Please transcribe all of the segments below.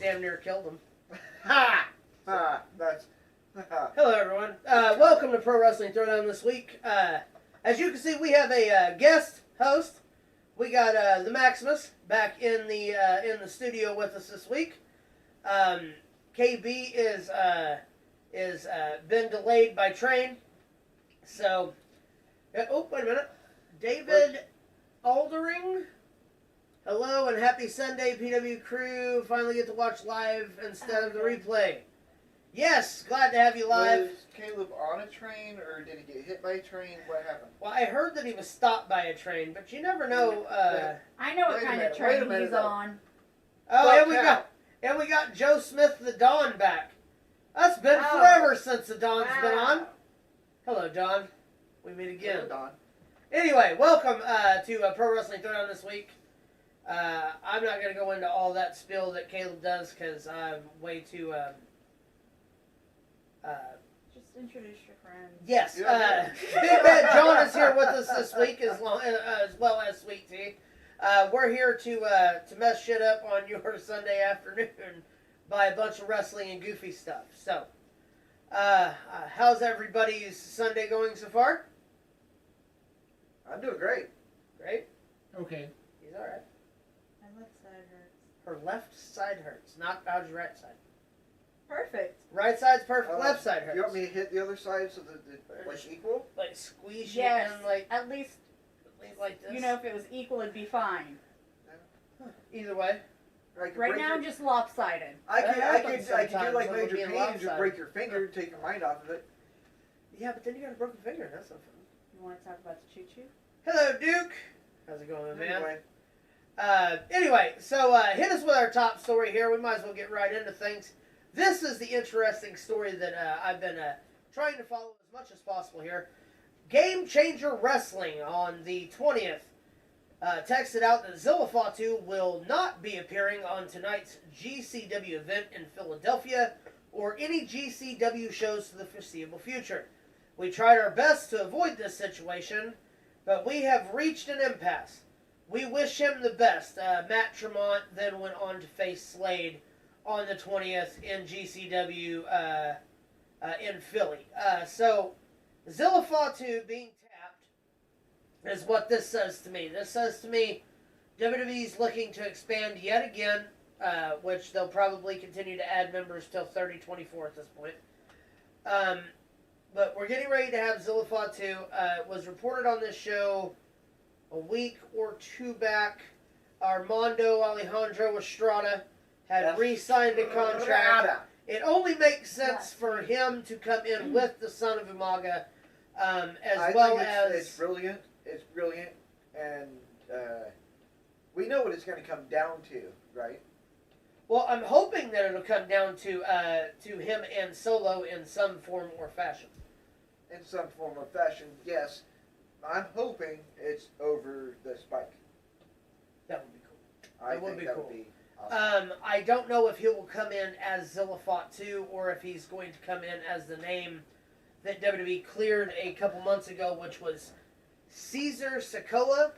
damn near killed him. Ha! Ha! That's... Hello, everyone. Welcome to Pro Wrestling Throwdown this week. As you can see, we have a guest host. We got the Maximus back in the studio with us this week. KB is been delayed by train. So, oh, wait a minute. David Aldering. Hello and happy Sunday, PW crew. Finally get to watch live instead of the replay. Yes, glad to have you live. Was Caleb on a train, or did he get hit by a train? What happened? Well, I heard that he was stopped by a train, but you never know. I know what kind of train he's on. Oh, and we got Joe Smith the Don back. That's been forever since the Don's been on. Hello, Don. We meet again. Hello, Don. Anyway, welcome to Pro Wrestling Throwdown this week. I'm not going to go into all that spiel that Caleb does because I'm way too... just introduce your friends. Yes. Big Bad John is here with us this week as well as Sweet Tea. We're here to mess shit up on your Sunday afternoon by a bunch of wrestling and goofy stuff. So, how's everybody's Sunday going so far? I'm doing great. Great? Okay. He's alright. My left side hurts. Her left side hurts. Not how's your right side? Perfect. Right side's perfect, left side hurts. You want me to hit the other side so that it's like equal? Like squeeze Yes. you in like At least, like this? you know, if it was equal, it'd be fine. Either way. Right now, I'm just lopsided. I That could happens do like sometimes when major we're being pain and just lopsided. break your finger and take your mind off of it. Yeah, but then you got a broken finger. That's not fun. You want to talk about the choo-choo? Hello, Duke. How's it going, man? Anyway. So hit us with our top story here. We might as well get right into things. This is the interesting story that I've been trying to follow as much as possible here. Game Changer Wrestling on the 20th texted out that Zilla Fatu will not be appearing on tonight's GCW event in Philadelphia or any GCW shows for the foreseeable future. We tried our best to avoid this situation, but we have reached an impasse. We wish him the best. Matt Tremont then went on to face Slade on the 20th in GCW in Philly. So, Zilla Fatu being tapped is what this says to me. This says to me WWE's looking to expand yet again, which they'll probably continue to add members till 3024 at this point. But we're getting ready to have Zilla Fatu. It was reported on this show a week or two back. Armando Alejandro Estrada had re-signed a contract. It only makes sense for him to come in with the son of Umaga, It's brilliant. It's brilliant. And we know what it's going to come down to, right? Well, I'm hoping that it'll come down to him and Solo in some form or fashion. In some form or fashion, yes. I'm hoping it's over the Spike. That would be cool. I That would think be that cool. would be awesome. I don't know if he will come in as Zilla Fatu or if he's going to come in as the name that WWE cleared a couple months ago, which was Caesar Sikoa,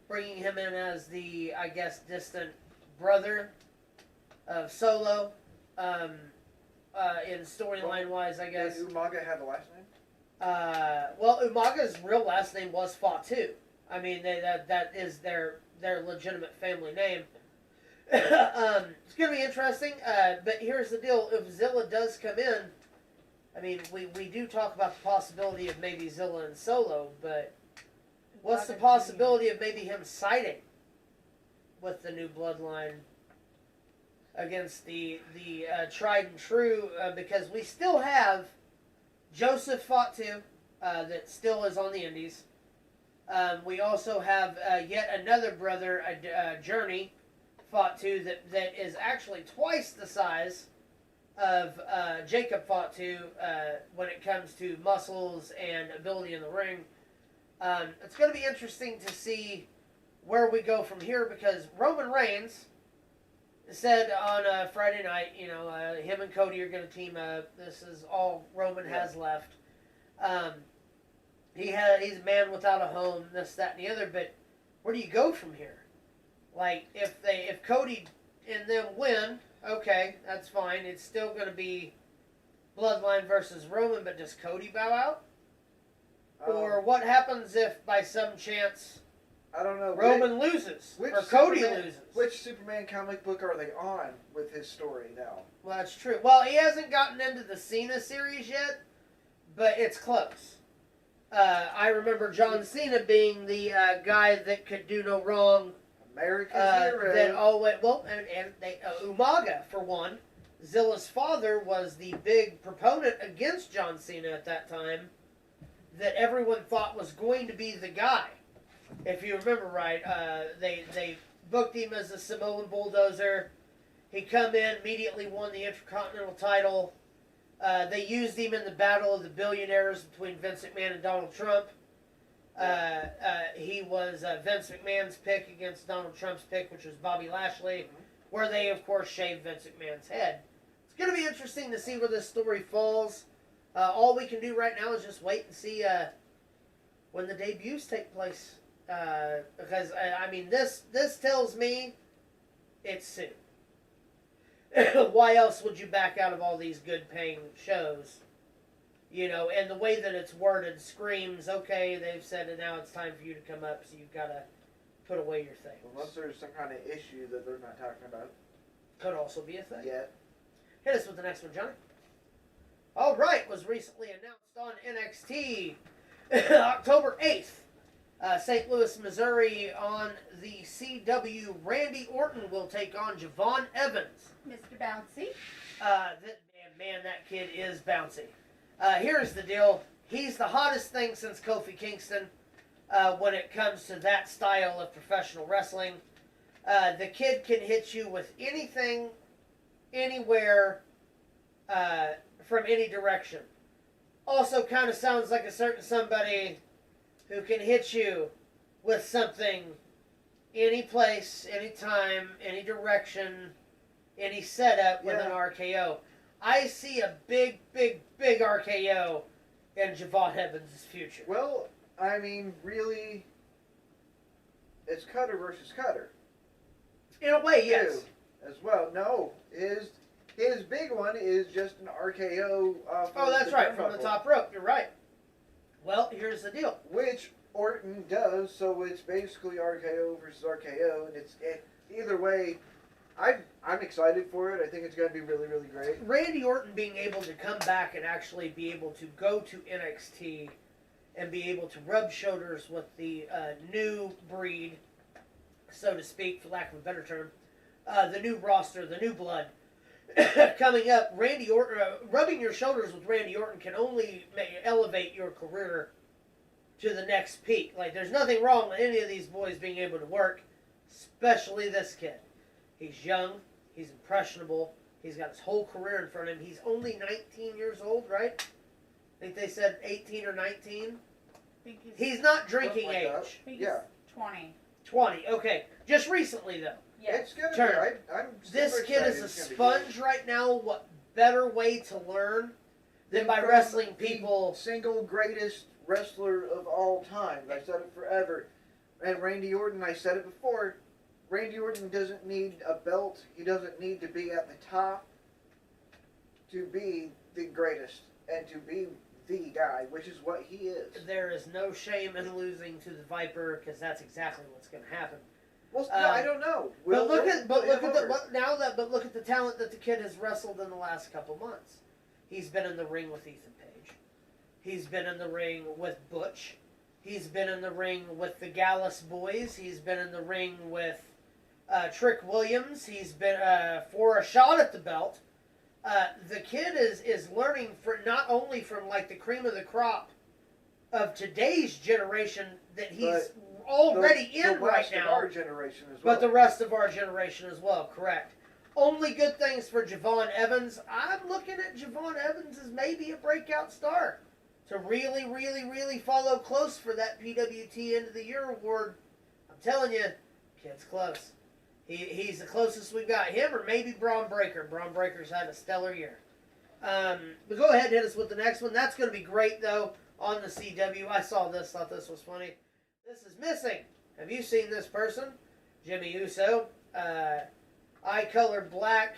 bringing him in as the, I guess, distant brother of Solo. In storyline-wise, I guess. Does Umaga have a last name? Well, Umaga's real last name was Fatu. I mean, that is their legitimate family name. It's going to be interesting, but here's the deal. If Zilla does come in, I mean, we do talk about the possibility of maybe Zilla and Solo, but what's the possibility of maybe him siding with the new bloodline against the tried and true, because we still have Joseph Fatu that still is on the Indies. We also have yet another brother, Journey Fatu, that is actually twice the size of Jacob Fatu when it comes to muscles and ability in the ring. It's going to be interesting to see where we go from here, because Roman Reigns said on Friday night, you know, him and Cody are going to team up. This is all Roman has left. He's a man without a home, this, that, and the other, but where do you go from here? Like, if Cody and them win, Okay, that's fine. It's still going to be Bloodline versus Roman, but does Cody bow out? Or what happens if, by some chance, I don't know. Roman loses or Cody loses? Which Superman comic book are they on with his story now? Well, that's true. Well, he hasn't gotten into the Cena series yet, but it's close. I remember John Cena being the guy that could do no wrong. America's hero. That always, well, and they, Umaga, for one. Zilla's father was the big proponent against John Cena at that time that everyone thought was going to be the guy. If you remember right, they booked him as a Samoan bulldozer. He come in, immediately won the Intercontinental title. They used him in the Battle of the Billionaires between Vince McMahon and Donald Trump. He was Vince McMahon's pick against Donald Trump's pick, which was Bobby Lashley, where they, of course, shaved Vince McMahon's head. It's going to be interesting to see where this story falls. All we can do right now is just wait and see when the debuts take place. Because, I mean, this tells me it's soon. Why else would you back out of all these good-paying shows? You know, and the way that it's worded screams, okay, they've said it, now it's time for you to come up, so you've got to put away your things. Unless there's some kind of issue that they're not talking about. Could also be a thing. Yeah. Hit us with the next one, Johnny. All right, was recently announced on NXT October 8th. St. Louis, Missouri on the CW. Randy Orton will take on Javon Evans. Mr. Bouncy. That kid is bouncy. Here's the deal. He's the hottest thing since Kofi Kingston when it comes to that style of professional wrestling. The kid can hit you with anything, anywhere, from any direction. Also kind of sounds like a certain somebody who can hit you with something any place, any time, any direction, any setup with an RKO. I see a big, big, big RKO in Javon Evans' future. Well, I mean, really, it's Cutter versus Cutter. In a way, yes. As well. No, his big one is just an RKO off Oh, that's right, from the top rope. You're right. Well, here's the deal. Which Orton does, so it's basically RKO versus RKO, and either way, I'm excited for it. I think it's going to be really, really great. Randy Orton being able to come back and actually be able to go to NXT and be able to rub shoulders with the new breed, so to speak, for lack of a better term, the new roster, the new blood, coming up, Randy Orton, rubbing your shoulders with Randy Orton can only elevate your career to the next peak. Like, there's nothing wrong with any of these boys being able to work, especially this kid. He's young, he's impressionable, he's got his whole career in front of him. He's only 19 years old, right? I think they said 18 or 19. He's not drinking like age. Yeah. 20. 20, okay. Just recently, though. Yeah. It's going to Turn. be. I'm This super kid excited. is a It's gonna be sponge good. right now. What better way to learn than by From wrestling the people? Single greatest wrestler of all time. I've said it forever. And Randy Orton, I said it before. Randy Orton doesn't need a belt. He doesn't need to be at the top to be the greatest and to be the guy, which is what he is. There is no shame in losing to the Viper, because that's exactly what's going to happen. Well, no, I don't know. But look at put him over. look at the talent that the kid has wrestled in the last couple months. He's been in the ring with Ethan Page. He's been in the ring with Butch. He's been in the ring with the Gallus Boys. He's been in the ring with Trick Williams. He's been for a shot at the belt. The kid is learning not only from like the cream of the crop of today's generation that he's already in right now, our generation as well. but the rest of our generation as well. Correct. Only good things for Javon Evans. I'm looking at Javon Evans as maybe a breakout star to really, really, really follow close for that PWT End of the Year award. I'm telling you, kid's close. He's the closest we've got. Him or maybe Braun Breaker. Braun Breaker's had a stellar year. But go ahead and hit us with the next one. That's going to be great, though, on the CW. I saw this, thought this was funny. This is missing. Have you seen this person? Jimmy Uso. eye color black.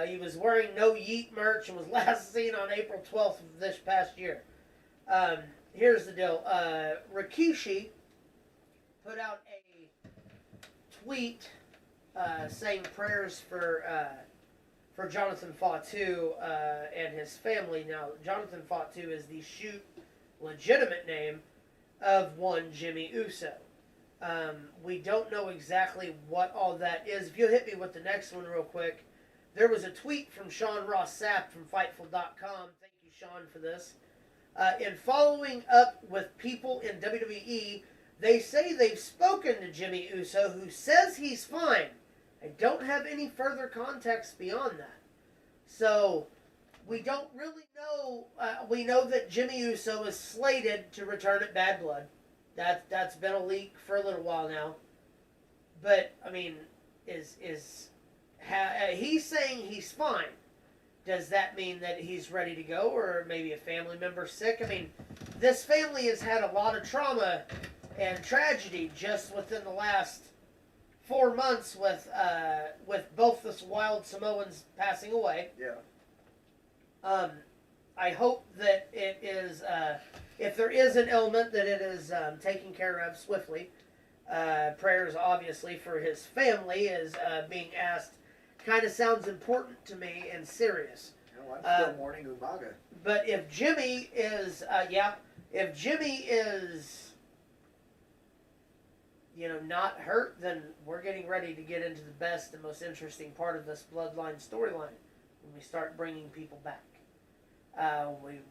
He was wearing No Yeet merch and was last seen on April 12th of this past year. Here's the deal. Rikishi put out a tweet saying prayers for Jonathan Fatu and his family. Now, Jonathan Fatu is the legitimate name of one Jimmy Uso. We don't know exactly what all that is. If you'll hit me with the next one real quick. There was a tweet from Sean Ross Sapp from Fightful.com. Thank you, Sean, for this. In following up with people in WWE, they say they've spoken to Jimmy Uso, who says he's fine. I don't have any further context beyond that. So, we don't really know. We know that Jimmy Uso is slated to return at Bad Blood. That's been a leak for a little while now. But, I mean, he's saying he's fine. Does that mean that he's ready to go, or maybe a family member sick? I mean, this family has had a lot of trauma and tragedy just within the last 4 months with both the Wild Samoans passing away. Yeah. I hope that it is, if there is an ailment, that it is taken care of swiftly. Prayers, obviously, for his family is being asked. Kind of sounds important to me and serious. No, I'm still mourning Umaga. But if Jimmy is, if Jimmy is, not hurt, then we're getting ready to get into the best and most interesting part of this Bloodline storyline when we start bringing people back.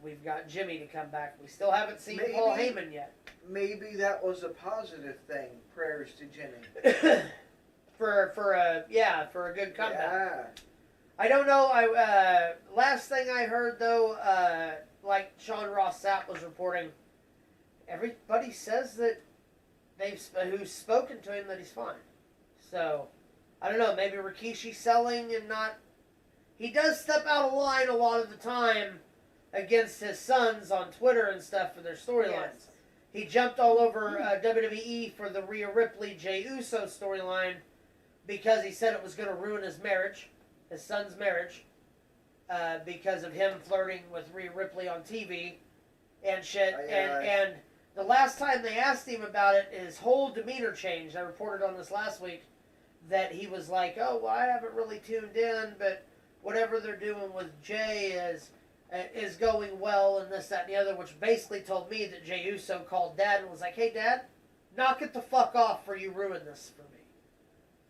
We've got Jimmy to come back. We still haven't seen Paul Heyman yet. Maybe that was a positive thing. Prayers to Jimmy. for a good comeback. Yeah. I don't know. Last thing I heard though, like Sean Ross Sapp was reporting, everybody says that who's spoken to him that he's fine. So I don't know. Maybe Rikishi's selling and not. He does step out of line a lot of the time against his sons on Twitter and stuff for their storylines. Yes. He jumped all over WWE for the Rhea Ripley Jey Uso storyline because he said it was going to ruin his marriage, his son's marriage, because of him flirting with Rhea Ripley on TV and shit. And the last time they asked him about it, his whole demeanor changed. I reported on this last week that he was like, "Oh, well, I haven't really tuned in, but whatever they're doing with Jay is going well," and this, that, and the other, which basically told me that Jey Uso called Dad and was like, "Hey, Dad, knock it the fuck off or you ruin this for me."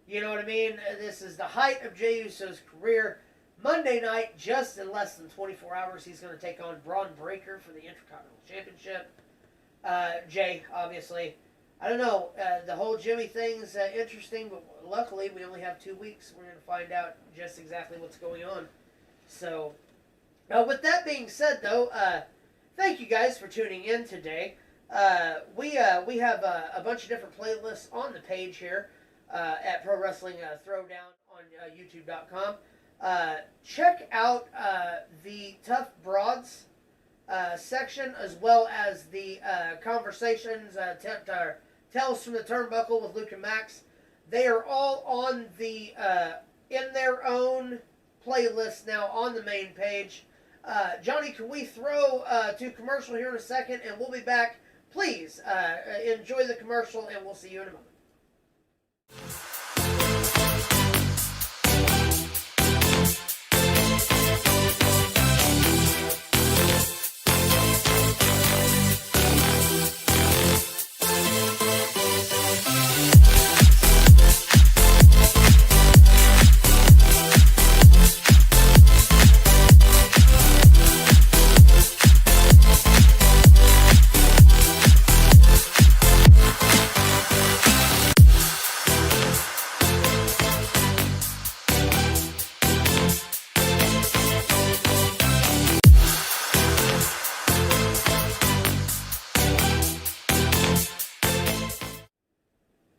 You know what I mean? This is the height of Jey Uso's career. Monday night, just in less than 24 hours, he's going to take on Braun Breaker for the Intercontinental Championship. Jay, obviously. I don't know. The whole Jimmy thing's interesting, but luckily we only have 2 weeks. We're going to find out just exactly what's going on. So, with that being said, though, thank you guys for tuning in today. We have a bunch of different playlists on the page here at Pro Wrestling Throwdown on YouTube.com. Check out the Tough Broads section, as well as the conversations, Tales from the Turnbuckle with Luke and Max. They are all on the in their own playlist now on the main page. Johnny, can we throw to commercial here in a second, and we'll be back. Please enjoy the commercial, and we'll see you in a moment.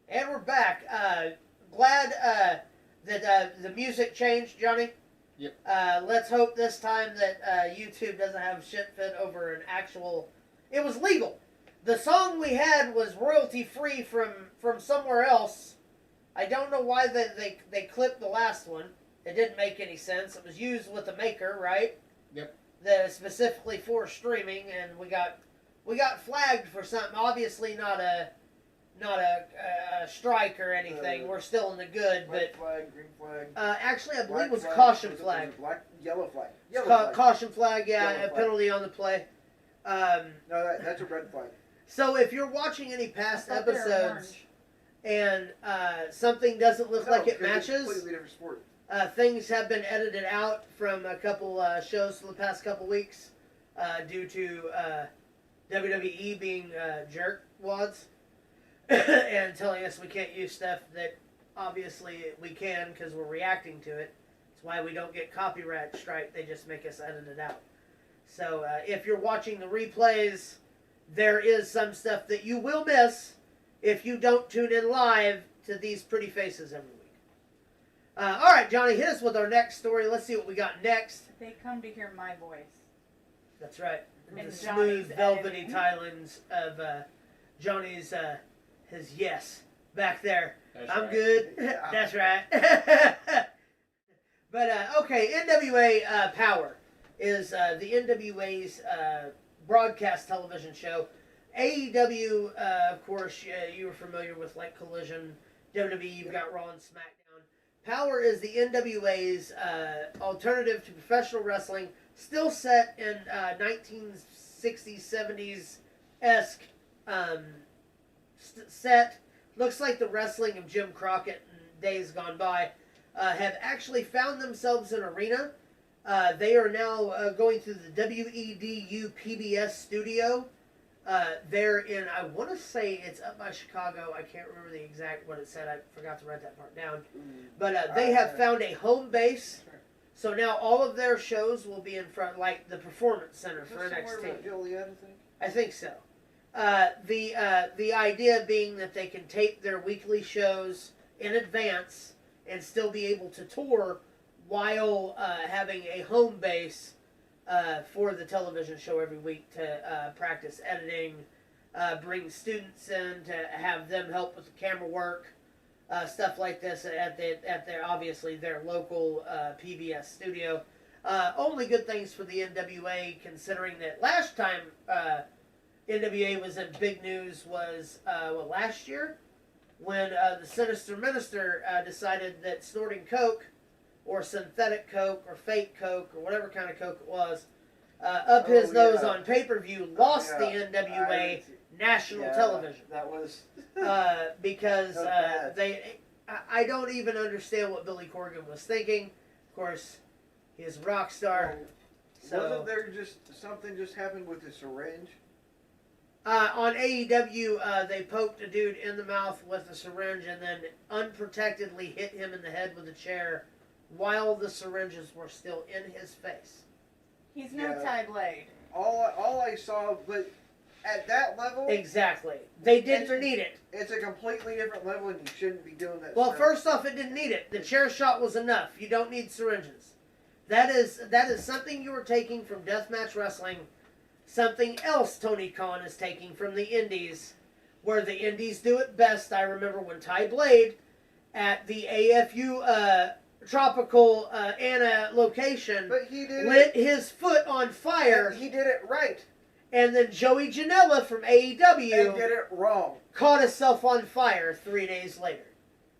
And we're back. Glad that the music changed, Johnny. Yep. Let's hope this time that YouTube doesn't have shit fit over an actual. It was legal. The song we had was royalty free from somewhere else, I don't know why they clipped the last one. It didn't make any sense. It was used with the Maker, right? Yep. Specifically for streaming, and we got flagged for something. Obviously not a strike or anything. We're still in the good, Red but flag, green flag. actually I believe black it was a flag, caution was it- flag. was it black, yellow flag. It's Yellow flag. caution flag, yeah, Yellow a flag. penalty on the play. No, that's a red flag. So if you're watching any past I thought they were episodes orange. and something doesn't look like it 'cause it's a matches, completely different sport. things have been edited out from a couple shows for the past couple weeks due to WWE being jerk wads and telling us we can't use stuff that obviously we can because we're reacting to it. That's why we don't get copyright strike. They just make us edit it out. So if you're watching the replays, there is some stuff that you will miss if you don't tune in live to these pretty faces every week. All right, Johnny, hit us with our next story. Let's see what we got next. They come to hear my voice. That's right. And The Johnny's smooth, velvety editing. tilings of Johnny's his yes back there. That's I'm right. good. Yeah. That's right. But okay, NWA Power is the NWA's broadcast television show. AEW, of course, you were familiar with like Collision. WWE, you've got Raw and SmackDown. Power is the NWA's alternative to professional wrestling, still set in 1960s, 70s-esque set. Looks like the wrestling of Jim Crockett in days gone by have actually found themselves in arena. They are now going through the WEDU PBS studio. They're in, I want to say it's up by Chicago. I can't remember the exact what it said. I forgot to write that part down. But they have found a home base. So now all of their shows will be in front, like the Performance Center Is for that somewhere NXT. about Joliet, I think? I think so. The idea being that they can tape their weekly shows in advance and still be able to tour while having a home base for the television show every week to practice editing, bring students in to have them help with the camera work, stuff like this at their obviously their local PBS studio. Only good things for the NWA, considering that last time NWA was in big news was last year when the Sinister Minister decided that snorting coke or synthetic coke or fake coke or whatever kind of coke it was up his nose on pay-per-view lost the NWA national television. That was because bad. I don't even understand what Billy Corgan was thinking. Of course, he's a rock star. So wasn't there just something just happened with the syringe? on AEW, they poked a dude in the mouth with a syringe and then unprotectedly hit him in the head with a chair while the syringes were still in his face. He's no Yeah. Ty Blade. All I saw, but at that level, Exactly. They didn't need it. it's a completely different level, and you shouldn't be doing that. Well, stuff. first off, it didn't need it. The chair shot was enough. You don't need syringes. That is something you were taking from deathmatch wrestling. Something else Tony Khan is taking from the Indies, where the Indies do it best. I remember when Ty Blade at the AFU Tropical Anna location but he did lit his foot on fire, He did it right, and then Joey Janela from and AEW did it wrong. caught himself on fire 3 days later.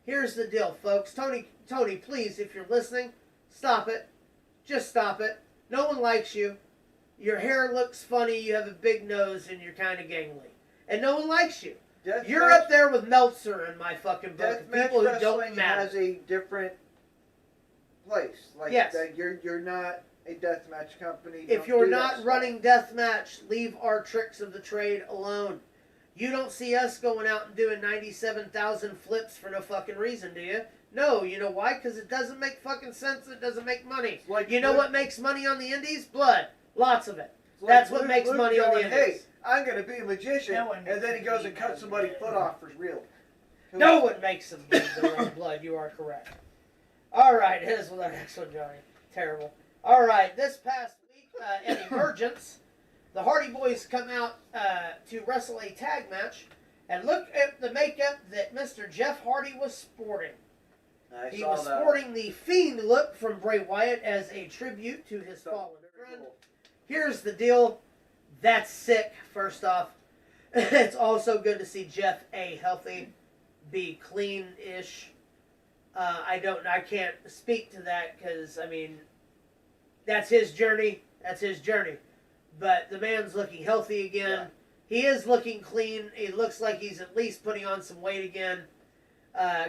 Here's the deal, folks. Tony, please, if you're listening, stop it. Just stop it. No one likes you. Your hair looks funny, you have a big nose, and you're kind of gangly. And no one likes you. You're up there with Meltzer in my fucking book. of Deathmatch People who don't wrestling matter. has a different place. Like Yes. that, you're not a deathmatch company. If Don't you're do that not stuff. running deathmatch, leave our tricks of the trade alone. You don't see us going out and doing 97,000 flips for no fucking reason, do you? No, you know why? Because it doesn't make fucking sense. It doesn't make money. Like You know Luke- what makes money on the Indies? Blood. Lots of it. it's like That's what Luke- makes Luke money on the going, Indies. Hey, I'm gonna be a magician, No one and then he makes goes money and cuts on somebody's the foot Indies. off for real. No one makes them bleed their own blood. You are correct. All right, here's with our next one, Johnny. Terrible. All right, this past week at Emergence, the Hardy Boys come out to wrestle a tag match And look at the makeup that Mr. Jeff Hardy was sporting. He saw was that. sporting the Fiend look from Bray Wyatt as a tribute to his So, fallen very friend. cool. Here's the deal. That's sick, first off. It's also good to see Jeff A healthy, B clean-ish. I can't speak to that because, I mean, that's his journey. That's his journey. But the man's looking healthy again. Yeah. He is looking clean. He looks like he's at least putting on some weight again.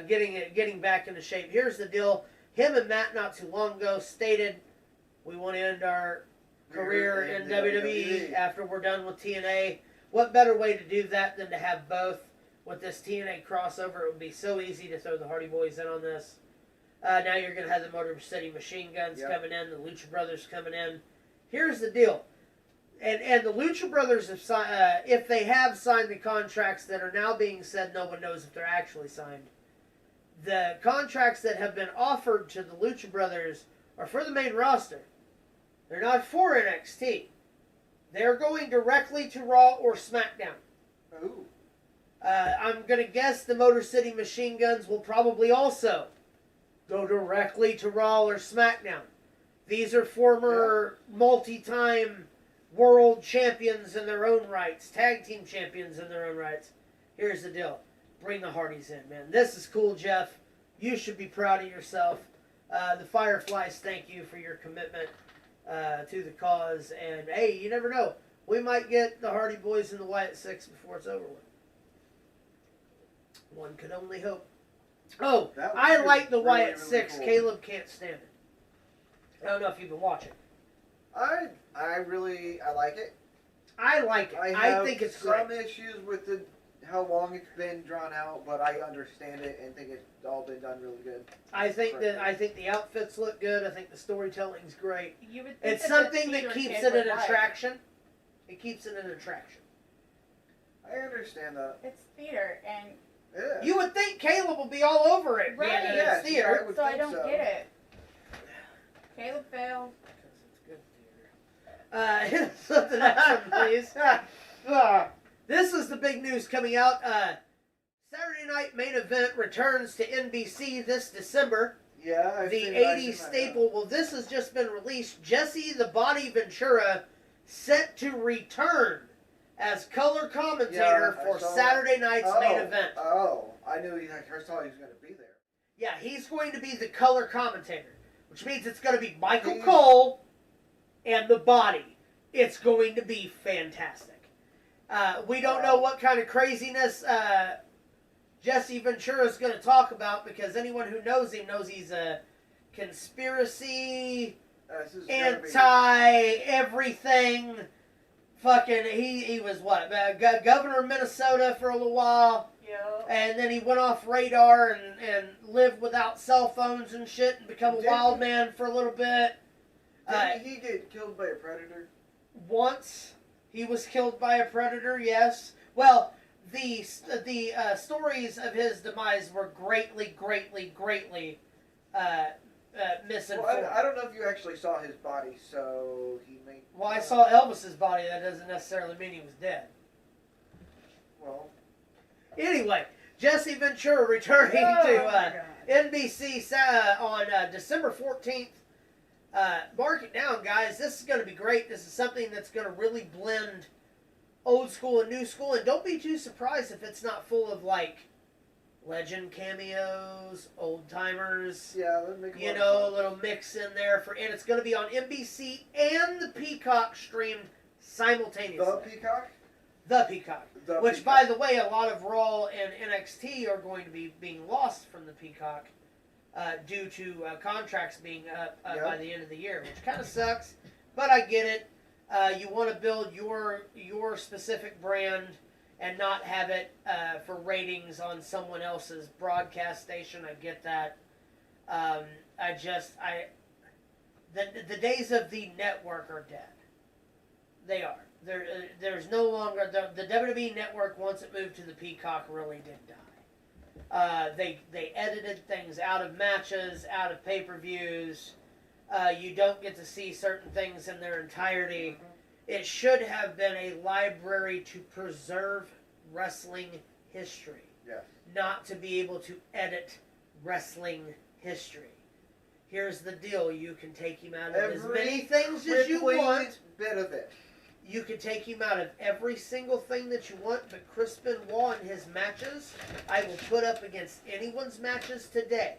Getting back into shape. Here's the deal. Him and Matt not too long ago stated we want to end our career in WWE after we're done with TNA. What better way to do that than to have both with this TNA crossover? It would be so easy to throw the Hardy Boys in on this. Now you're going to have the Motor City Machine Guns coming in, the Lucha Brothers coming in. Here's the deal. And the Lucha Brothers, if they have signed the contracts that are now being said, no one knows if they're actually signed. The contracts that have been offered to the Lucha Brothers are for the main roster. They're not for NXT. They're going directly to Raw or SmackDown. Ooh. I'm going to guess the Motor City Machine Guns will probably also go directly to Raw or SmackDown. These are former multi-time world champions in their own rights, tag team champions in their own rights. Here's the deal. Bring the Hardys in, man. This is cool, Jeff. You should be proud of yourself. The Fireflies, thank you for your commitment to the cause. And, hey, you never know. We might get the Hardy Boys and the Wyatt Six before it's over with. One could only hope. Oh, I like the Wyatt Six. Cool. Caleb can't stand it. I don't know if you've been watching. I like it. I like it. I think it's great. Some issues with how long it's been drawn out, but I understand it and think it's all been done really good. I think the outfits look good. I think the storytelling's great. You would think It's that something the that theater keeps kid it would an like. attraction. It keeps it an attraction. I understand that. It's theater, and Yeah. You would think Caleb will be all over it. Right. being in Yes, its theater. I would so I think don't so. get it. Caleb failed. Because it's good theater. Something else, please. This is the big news coming out. Saturday Night Main Event returns to NBC this December. Yeah, I've The seen- 80s staple. Well, this has just been released. Jesse the Body Ventura set to return as color commentator Yeah, I for saw Saturday night's main event. Oh, I knew I first thought he was going to be there. Yeah, he's going to be the color commentator, which means it's going to be Michael He's- Cole and the Body. It's going to be fantastic. We don't know what kind of craziness Jesse Ventura is going to talk about, because anyone who knows him knows he's a conspiracy, This is gonna be- anti-everything. Fucking, he was what? Governor of Minnesota for a little while. Yeah. And then he went off radar and lived without cell phones and shit and become a Didn't wild he- man for a little bit. Didn't he get killed by a predator? Once he was killed by a predator, yes. Well, the stories of his demise were greatly misinformed. Well, I don't know if you actually saw his body, so he may... Well, I saw Elvis's body. That doesn't necessarily mean he was dead. Well... Anyway, Jesse Ventura returning Oh, to my God. NBC on December 14th. Mark it down, guys. This is going to be great. This is something that's going to really blend old school and new school. And don't be too surprised if it's not full of, like, legend cameos, old timers. Yeah, that'd make You a know, a lot of little mix in there. And it's going to be on NBC and the Peacock streamed simultaneously. sense. The Peacock? The Peacock. The Which, Peacock. by the way, a lot of Raw and NXT are going to be being lost from the Peacock due to contracts being up Yep. by the end of the year, which kind of sucks, but I get it. You want to build your specific brand and not have it for ratings on someone else's broadcast station. I get that. The days of the network are dead. They are. There's no longer the WWE network. Once it moved to the Peacock, really did die. They edited things out of matches, out of pay-per-views. You don't get to see certain things in their entirety. Mm-hmm. It should have been a library to preserve wrestling history. Yes. Not to be able to edit wrestling history. Here's the deal. You can take him out of as many things as you want. Bit of it. You can take him out of every single thing that you want, but Chris Benoit and his matches, I will put up against anyone's matches today.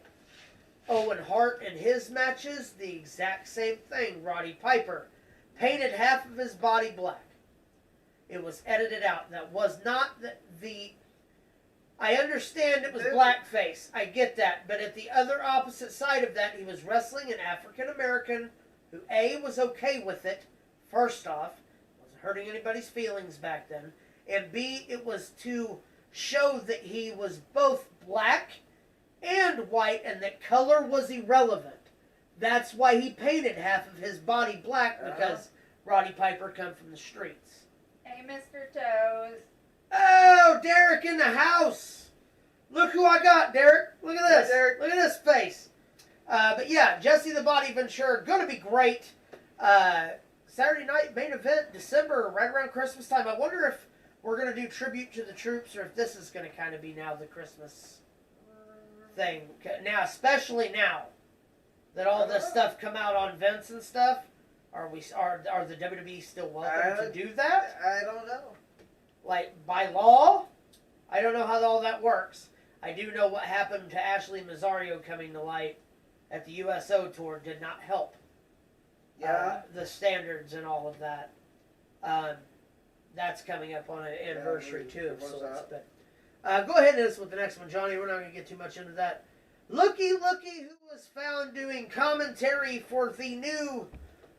Owen Hart and his matches, the exact same thing. Roddy Piper painted half of his body black. It was edited out. That was not the I understand it was blackface. I get that. But at the other opposite side of that, he was wrestling an African American who A, was okay with it, first off, wasn't hurting anybody's feelings back then, and B, it was to show that he was both black and white and that color was irrelevant. That's why he painted half of his body black, because Roddy Piper come from the streets. Hey, Mr. Toes. Oh, Derek in the house. Look who I got, Derek. Look at this. Hey, Derek. Look at this face. But yeah, Jesse the Body Ventura, going to be great. Saturday night main event, December, right around Christmas time. I wonder if we're going to do tribute to the troops or if this is going to kind of be now the Christmas thing. Now, especially now that all this stuff come out on Vince and stuff, are the WWE still welcome to do that? I don't know. Like, by law? I don't know how all that works. I do know what happened to Ashley Mazzario coming to light at the USO tour did not help. Yeah. The standards and all of that. That's coming up on an anniversary too. So go ahead and hit us with the next one, Johnny. We're not going to get too much into that. Looky, who was found doing commentary for the new...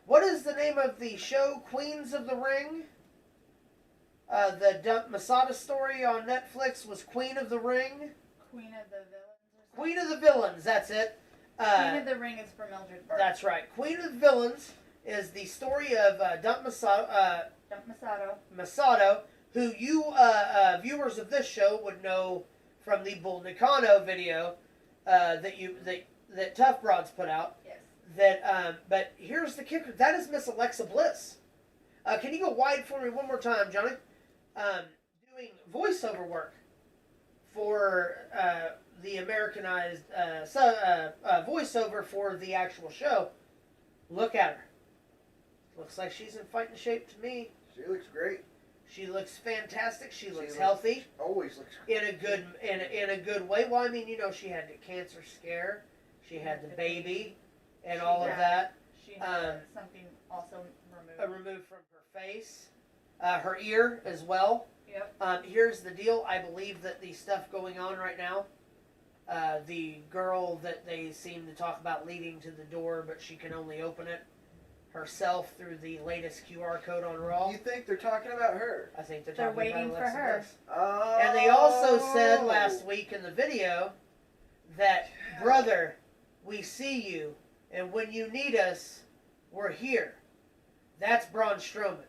What is the name of the show? Queens of the Ring? The Dump Masada story on Netflix was Queen of the Ring. Queen of the Villains. Queen of the Villains, that's it. Queen of the Ring is for Mildred Burke. That's right. Queen of the Villains is the story of Dump Masato, who you viewers of this show would know from the Bull Nakano video that Tough Broads put out. Yes. But here's the kicker. That is Miss Alexa Bliss. Can you go wide for me one more time, Johnny? Doing voiceover work for the Americanized voiceover for the actual show. Look at her. Looks like she's in fighting shape to me. She looks great. She looks fantastic. She looks healthy. Always looks in a good way. Well, I mean, she had the cancer scare. She had the baby and all of that. She had something also removed from her face. Her ear as well. Yep. Here's the deal. I believe that the stuff going on right now, the girl that they seem to talk about leading to the door, but she can only open it herself through the latest QR code on Raw. You think they're talking about her? I think they're talking waiting about for her. Bliss. Oh. And they also said last week in the video that, brother, we see you, and when you need us, we're here. That's Braun Strowman.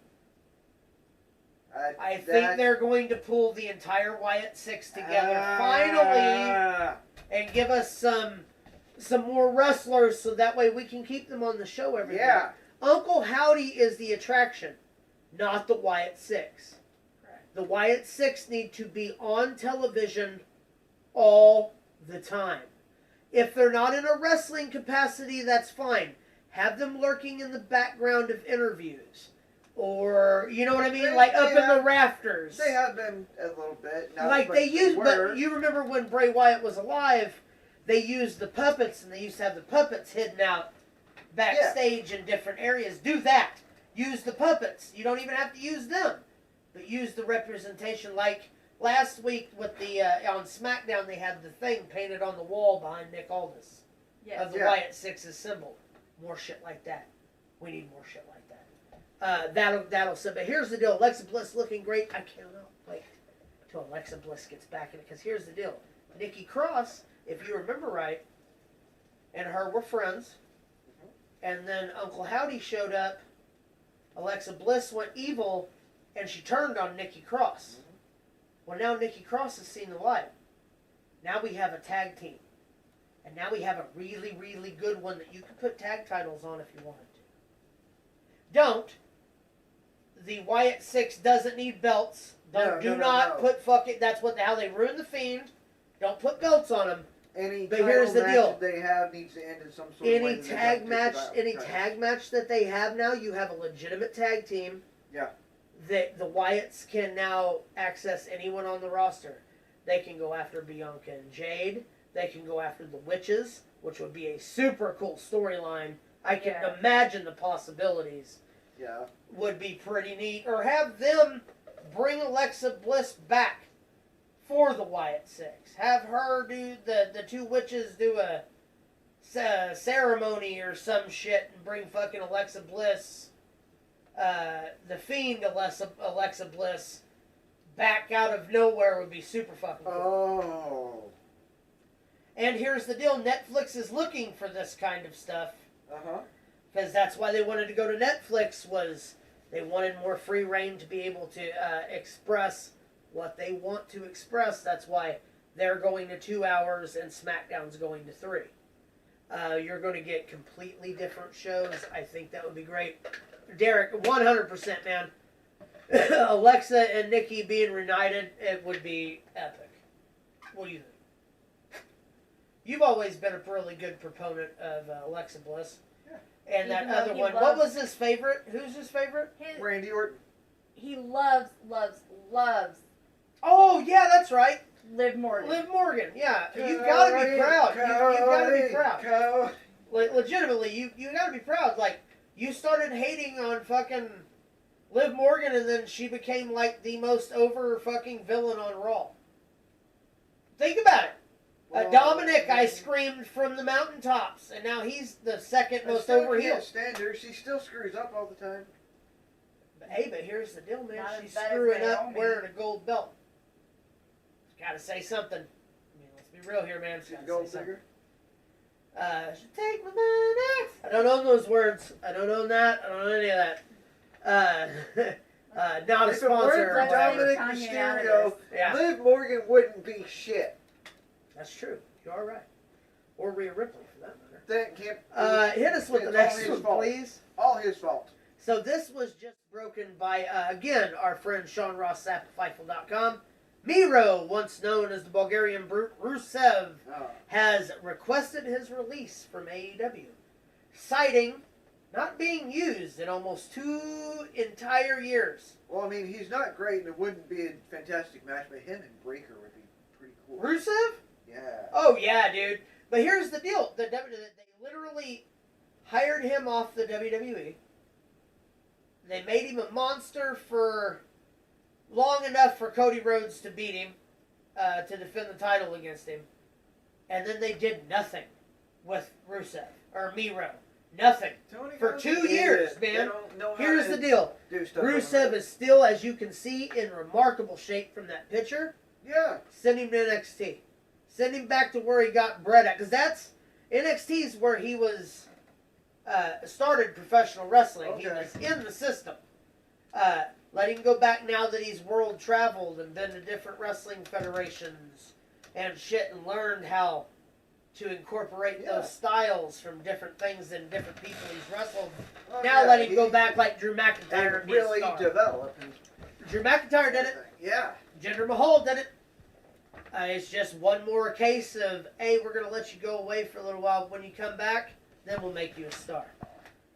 I think they're going to pull the entire Wyatt Six together finally and give us some more wrestlers so that way we can keep them on the show every week. Uncle Howdy is the attraction, not the Wyatt Six. Correct. The Wyatt Six need to be on television all the time. If they're not in a wrestling capacity, that's fine. Have them lurking in the background of interviews. Or, you know what I mean? Up in the rafters. They have been a little bit. But you remember when Bray Wyatt was alive, they used the puppets, and they used to have the puppets hidden out backstage in different areas. Do that. Use the puppets. You don't even have to use them. But use the representation. Like last week with the on SmackDown, they had the thing painted on the wall behind Nick Aldis of the Wyatt Six's symbol. More shit like that. We need more shit like that. That'll sell. But here's the deal. Alexa Bliss looking great. I cannot wait till Alexa Bliss gets back in it. Because here's the deal. Nikki Cross, if you remember right, and her were friends. And then Uncle Howdy showed up. Alexa Bliss went evil, and she turned on Nikki Cross. Well, now Nikki Cross has seen the light. Now we have a tag team. And now we have a really, really good one that you can put tag titles on if you wanted to. Don't. The Wyatt Six doesn't need belts. Do not put fucking. That's how they ruin the Fiend. Don't put belts on them. Any But here's the match deal. that they have needs to end in some sort of way. Any tag match that they have now, you have a legitimate tag team. Yeah. That the Wyatts can now access anyone on the roster. They can go after Bianca and Jade. They can go after the Witches, which would be a super cool storyline. I can imagine the possibilities. Yeah. Would be pretty neat. Or have them bring Alexa Bliss back for the Wyatt Six. Have her do the two witches do a ceremony or some shit and bring fucking Alexa Bliss, the Fiend Alexa Bliss, back out of nowhere would be super fucking cool. Oh. And here's the deal: Netflix is looking for this kind of stuff. Because that's why they wanted to go to Netflix, was they wanted more free reign to be able to express what they want to express. That's why they're going to 2 hours and SmackDown's going to 3. You're going to get completely different shows. I think that would be great. Derek, 100%, man. Alexa and Nikki being reunited, it would be epic. What do you think? You've always been a really good proponent of Alexa Bliss. And Even that though other he one. What was his favorite? Who's his favorite? Randy Orton. He loves Oh, yeah, that's right. Liv Morgan. Liv Morgan, yeah. You've got to be proud. You've got to be proud. Legitimately, you got to be proud. Like, you started hating on fucking Liv Morgan, and then she became, like, the most over fucking villain on Raw. Think about it. Dominic, I screamed from the mountaintops, and now he's the second most over heel. I can't stand her. She still screws up all the time. Hey, but here's the deal, man. Not She's as bad as screwing up Naomi. wearing a gold belt. Gotta say something. I mean, let's be real here, man. She's a gold digger. Should take my money. I don't know those words. I don't know that. I don't know any of that. Not a If it weren't sponsor. for or whatever. Dominic Kanye out of Mysterio, this. Yeah. Liv Morgan wouldn't be shit. That's true. You are right. Or Rhea Ripley, for that matter. That can't. Hit us with the It's all next his one, fault. please. All his fault. So this was just broken by, again, our friend Sean Ross Sapp at Fightful.com. Miro, once known as the Bulgarian Brute Rusev, has requested his release from AEW, citing not being used in almost 2 entire years. Well, I mean, he's not great, and it wouldn't be a fantastic match, but him and Breaker would be pretty cool. Rusev? Yeah. Oh, yeah, dude. But here's the deal. They literally hired him off the WWE. They made him a monster for long enough for Cody Rhodes to beat him, to defend the title against him. And then they did nothing with Rusev, or Miro. Nothing. Tony For Khan's 2 an years, idiot. They man. don't know how Here's to the deal. do stuff Rusev on the is still, as you can see, in remarkable shape from that picture. Yeah. Send him to NXT. Send him back to where he got bred at. Because that's, NXT's where he was, started professional wrestling. He Okay. was in the system. Let him go back now that he's world traveled and been to different wrestling federations and shit, and learned how to incorporate those styles from different things and different people he's wrestled. Oh, Now yeah, let him go he- back like Drew McIntyre and be really a star. develop. And Drew McIntyre did it. Yeah. Jinder Mahal did it. It's just one more case of, hey, we're going to let you go away for a little while. When you come back, then we'll make you a star.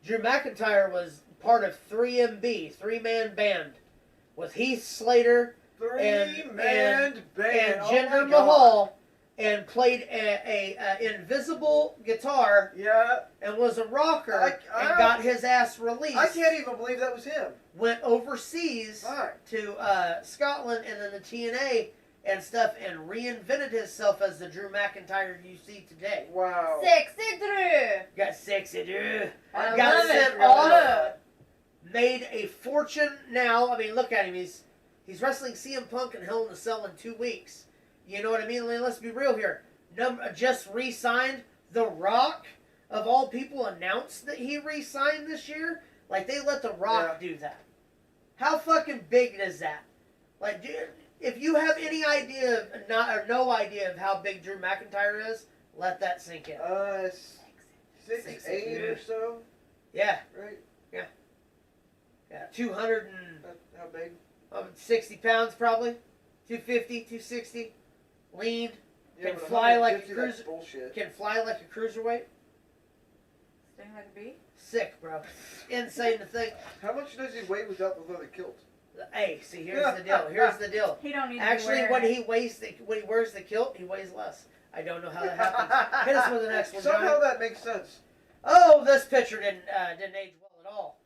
Drew McIntyre was part of 3MB, 3-man band, with Heath Slater Three-man and band. Jinder Mahal, and played a invisible guitar Yeah. and was a rocker I and got his ass released. I can't even believe that was him. Went overseas Right. to Scotland and then the TNA and stuff, and reinvented himself as the Drew McIntyre you see today. Wow. Sexy Drew. Got sexy, Drew. I Got love sent it. off. Made a fortune now. I mean, look at him. He's wrestling CM Punk in Hell in a Cell in 2 weeks. You know what I mean? I mean, let's be real here. Just re-signed. The Rock, of all people, announced that he re-signed this year. Like, they let The Rock do that. How fucking big is that? Like, dude, if you have any idea, or no idea of how big Drew McIntyre is, let that sink in. 6'8" or so. Yeah. Right. Yeah. 200 and... How big? 60 pounds probably. 250, 260. Lean. Yeah, Can but fly like a 150, that's cruiser. bullshit. Can fly like a cruiserweight. Sting like a bee? Sick, bro. Insane to think. How much does he weigh without the leather kilt? Hey, see, here's the deal. Here's the deal. He don't need Actually, to be when wearing he wears the kilt, he weighs less. I don't know how that happens. Hit us with the next one, Johnny. Somehow that makes sense. Oh, this picture didn't age well at all.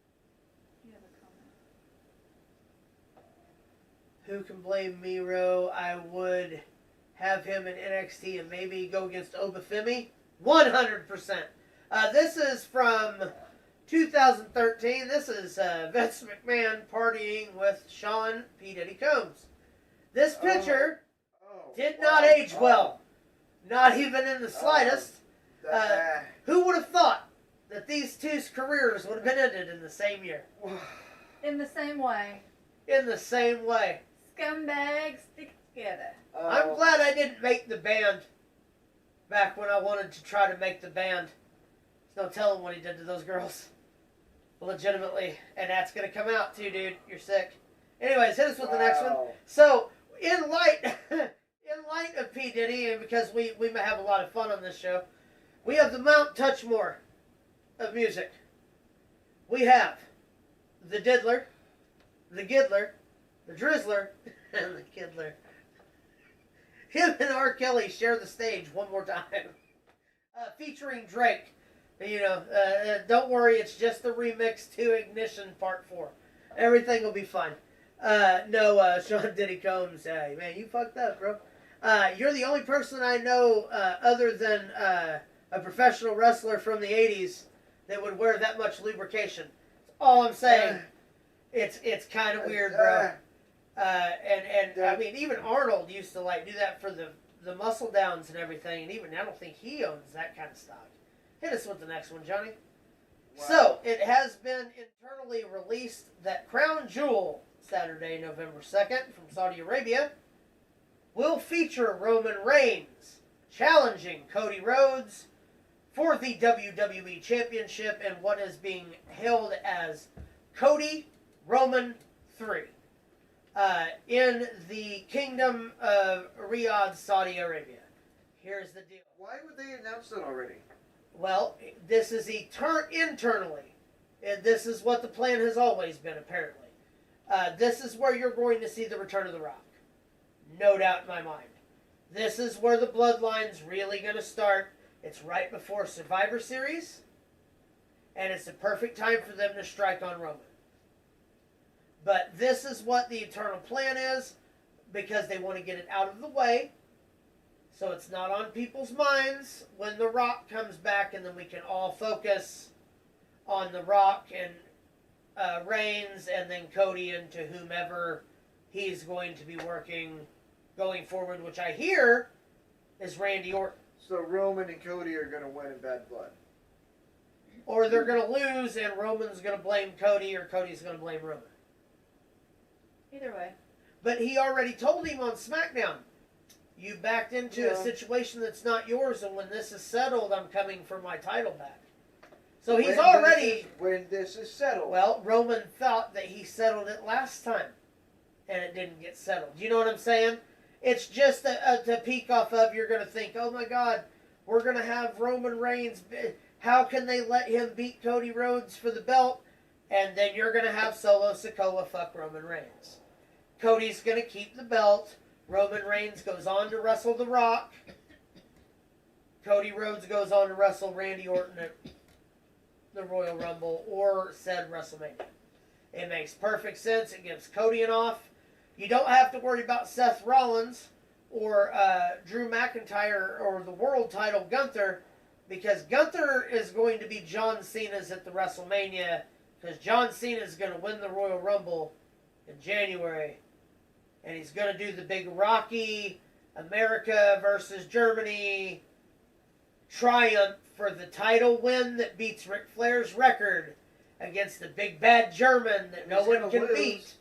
You have a comment. Who can blame Miro? I would have him in NXT and maybe go against Obafemi. 100%. This is from 2013. This is Vince McMahon partying with Sean P. Diddy Combs. This picture did not age well. Not even in the slightest. Who would have thought that these two's careers would have been ended in the same year? In the same way. In the same way. Scumbags stick together. I'm glad I didn't make the band back when I wanted to try to make the band. There's no telling what he did to those girls. Legitimately. And that's going to come out too, dude. You're sick. Anyways, hit us with the next one. So, in light of P. Diddy, and because we may have a lot of fun on this show, we have the Mount Touchmore of music. We have the Diddler, the Giddler, the Drizzler, and the Kiddler. Him and R. Kelly share the stage one more time. Featuring Drake. You know, don't worry, it's just the remix to Ignition Part 4. Everything will be fine. Sean Diddy Combs, man, you fucked up, bro. You're the only person I know other than a professional wrestler from the 80s that would wear that much lubrication. That's all I'm saying. It's kind of weird, bro. I mean, even Arnold used to like do that for the muscle downs and everything, and even I don't think he owns that kind of stock. Hit us with the next one, Johnny. Wow. So, it has been internally released that Crown Jewel, Saturday, November 2nd, from Saudi Arabia, will feature Roman Reigns challenging Cody Rhodes for the WWE Championship in what is being hailed as Cody Roman 3 in the Kingdom of Riyadh, Saudi Arabia. Here's the deal. Why would they announce that already? Well, this is internally. This is what the plan has always been, apparently. This is where you're going to see the return of The Rock. No doubt in my mind. This is where the bloodline's really going to start. It's right before Survivor Series. And it's the perfect time for them to strike on Roman. But this is what the eternal plan is, because they want to get it out of the way. So it's not on people's minds when The Rock comes back, and then we can all focus on The Rock and Reigns, and then Cody into whomever he's going to be working going forward, which I hear is Randy Orton. So Roman and Cody are going to win in Bad Blood. Or they're going to lose, and Roman's going to blame Cody, or Cody's going to blame Roman. Either way. But he already told him on SmackDown, you backed into a situation that's not yours, and when this is settled, I'm coming for my title back. So he's when this is settled. Well, Roman thought that he settled it last time, and it didn't get settled. You know what I'm saying? It's just to peek off of, you're going to think, oh my God, we're going to have Roman Reigns. How can they let him beat Cody Rhodes for the belt? And then you're going to have Solo Sikoa fuck Roman Reigns. Cody's going to keep the belt. Roman Reigns goes on to wrestle The Rock. Cody Rhodes goes on to wrestle Randy Orton at the Royal Rumble or said WrestleMania. It makes perfect sense. It gives Cody an off. You don't have to worry about Seth Rollins or Drew McIntyre or the world title Gunther, because Gunther is going to be John Cena's at the WrestleMania, because John Cena is going to win the Royal Rumble in January. And he's going to do the big Rocky, America versus Germany triumph for the title win that beats Ric Flair's record against the big bad German that no one can beat.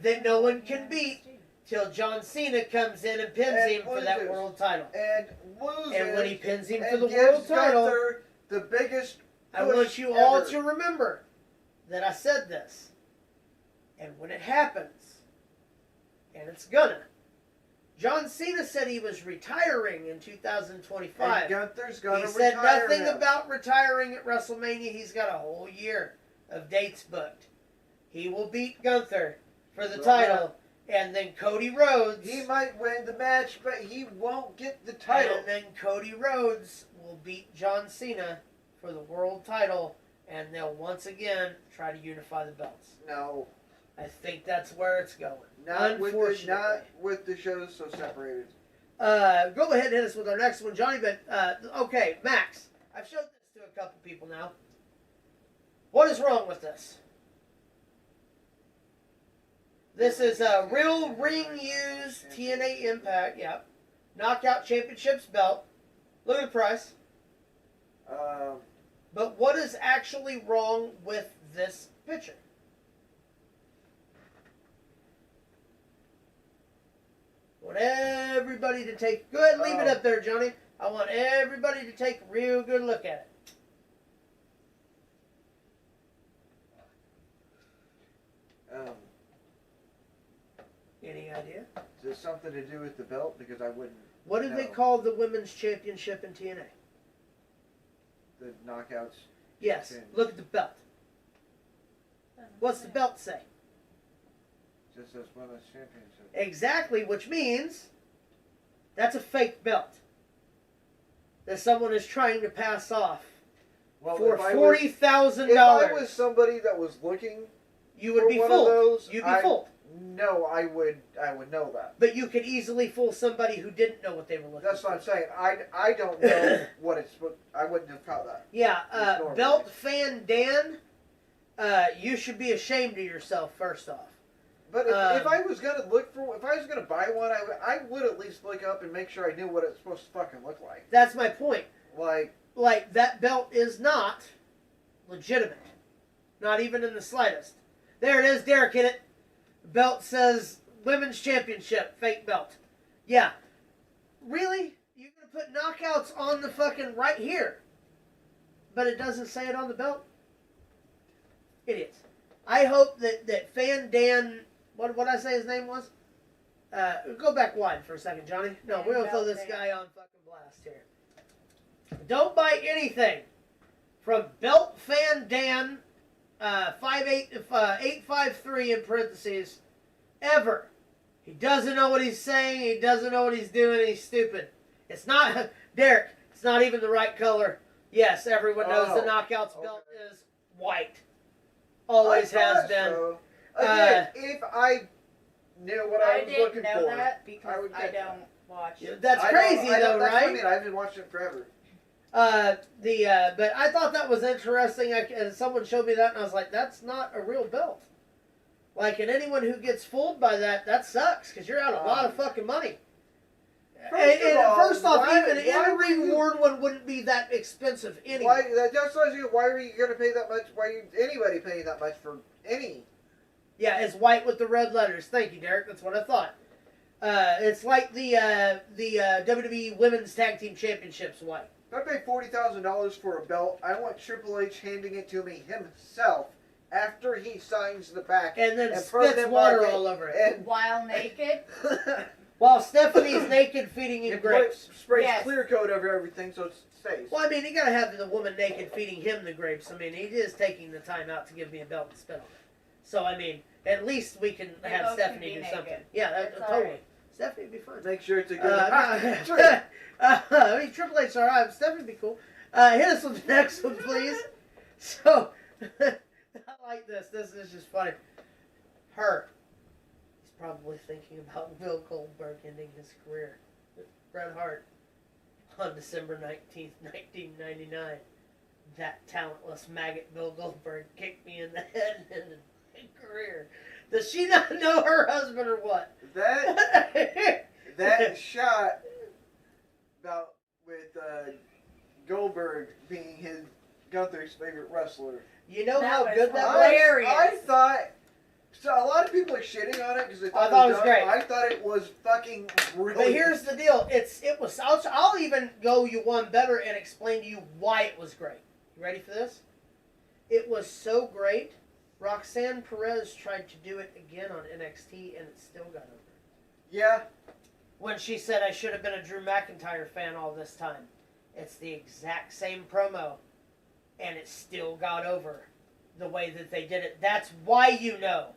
That no one can beat till John Cena comes in and pins him for that world title. And loses. And when he pins him for the world title, the biggest I want you all to remember that I said this. And when it happens, and it's gonna. John Cena said he was retiring in 2025. And Gunther's gonna He said retire nothing him. about retiring at WrestleMania. He's got a whole year of dates booked. He will beat Gunther for the title, and then Cody Rhodes. He might win the match, but he won't get the title. And then Cody Rhodes will beat John Cena for the world title, and they'll once again try to unify the belts. No. I think that's where it's going. Not with Unfortunately. the shows so separated. Go ahead and hit us with our next one, Johnny. But okay, Max, I've showed this to a couple people now. What is wrong with this? This is a real ring-used TNA Impact, Knockout Championships belt. Look at the price. But what is actually wrong with this picture? I want everybody to take... Go ahead and leave it up there, Johnny. I want everybody to take a real good look at it. Any idea? Is this something to do with the belt? Because I wouldn't. What do they call the women's championship in TNA? The knockouts. Yes. Look at the belt. What's the belt say? Just as women's championship. Exactly, which means that's a fake belt that someone is trying to pass off for $40,000. If I was somebody that was looking, you would be fooled. You'd be fooled. No, I would know that. But you could easily fool somebody who didn't know what they were looking for. That's what I'm saying. I don't know what it's. I wouldn't have caught that. Yeah, Belt Fan Dan, you should be ashamed of yourself. First off. But if I was gonna if I was gonna buy one, I would at least look up and make sure I knew what it's supposed to fucking look like. That's my point. Like that belt is not legitimate, not even in the slightest. There it is, Derek hit it. The belt says Women's Championship, fake belt. Yeah, really? You're gonna put knockouts on the fucking right here, but it doesn't say it on the belt? Idiots. I hope that Fan Dan. What I say his name was? Go back wide for a second, Johnny. No, we're going to throw this guy on fucking blast here. Don't buy anything from Belt Fan Dan 853 in parentheses ever. He doesn't know what he's saying. He doesn't know what he's doing. He's stupid. It's not, Derek, it's not even the right color. Yes, everyone knows the Knockouts belt is white. Always has been. So. Again, if I knew what I was looking for, I didn't know that because I don't watch. That's crazy, though, that's right? What I mean. I've been watching it forever. But I thought that was interesting. And someone showed me that, and I was like, "That's not a real belt." Like, and anyone who gets fooled by that sucks because you're out a lot of fucking money. First off, even an in-ring worn one wouldn't be that expensive anyway. Why are you going to pay that much? Why are anybody paying that much for any? Yeah, it's white with the red letters. Thank you, Derek. That's what I thought. It's like the WWE Women's Tag Team Championships white. If I pay $40,000 for a belt, I want Triple H handing it to me himself after he signs the back. And then spits water all over it. While naked? While Stephanie's naked feeding him grapes. Sprays clear coat over everything so it stays. Well, I mean, you got to have the woman naked feeding him the grapes. I mean, he is taking the time out to give me a belt and spit on it. So, I mean, at least we can have Stephanie do something. Yeah, totally. Right. Stephanie would be fun. Make sure it's a good I mean, Triple H, all right. Stephanie would be cool. Hit us with the next one, please. So, I like this. This is just funny. He's probably thinking about Bill Goldberg ending his career with Bret Hart on December 19th, 1999. That talentless maggot Bill Goldberg kicked me in the head and ended my career. Does she not know her husband or what? That shot about with Goldberg being his Gunther's favorite wrestler. You know how good that was? Hilarious. I thought. So a lot of people are shitting on it because they thought it was great. I thought it was fucking brilliant. But here's the deal. It was. I'll even go you one better and explain to you why it was great. You ready for this? It was so great. Roxanne Perez tried to do it again on NXT and it still got over. Yeah. When she said I should have been a Drew McIntyre fan all this time. It's the exact same promo, and it still got over the way that they did it. That's why you know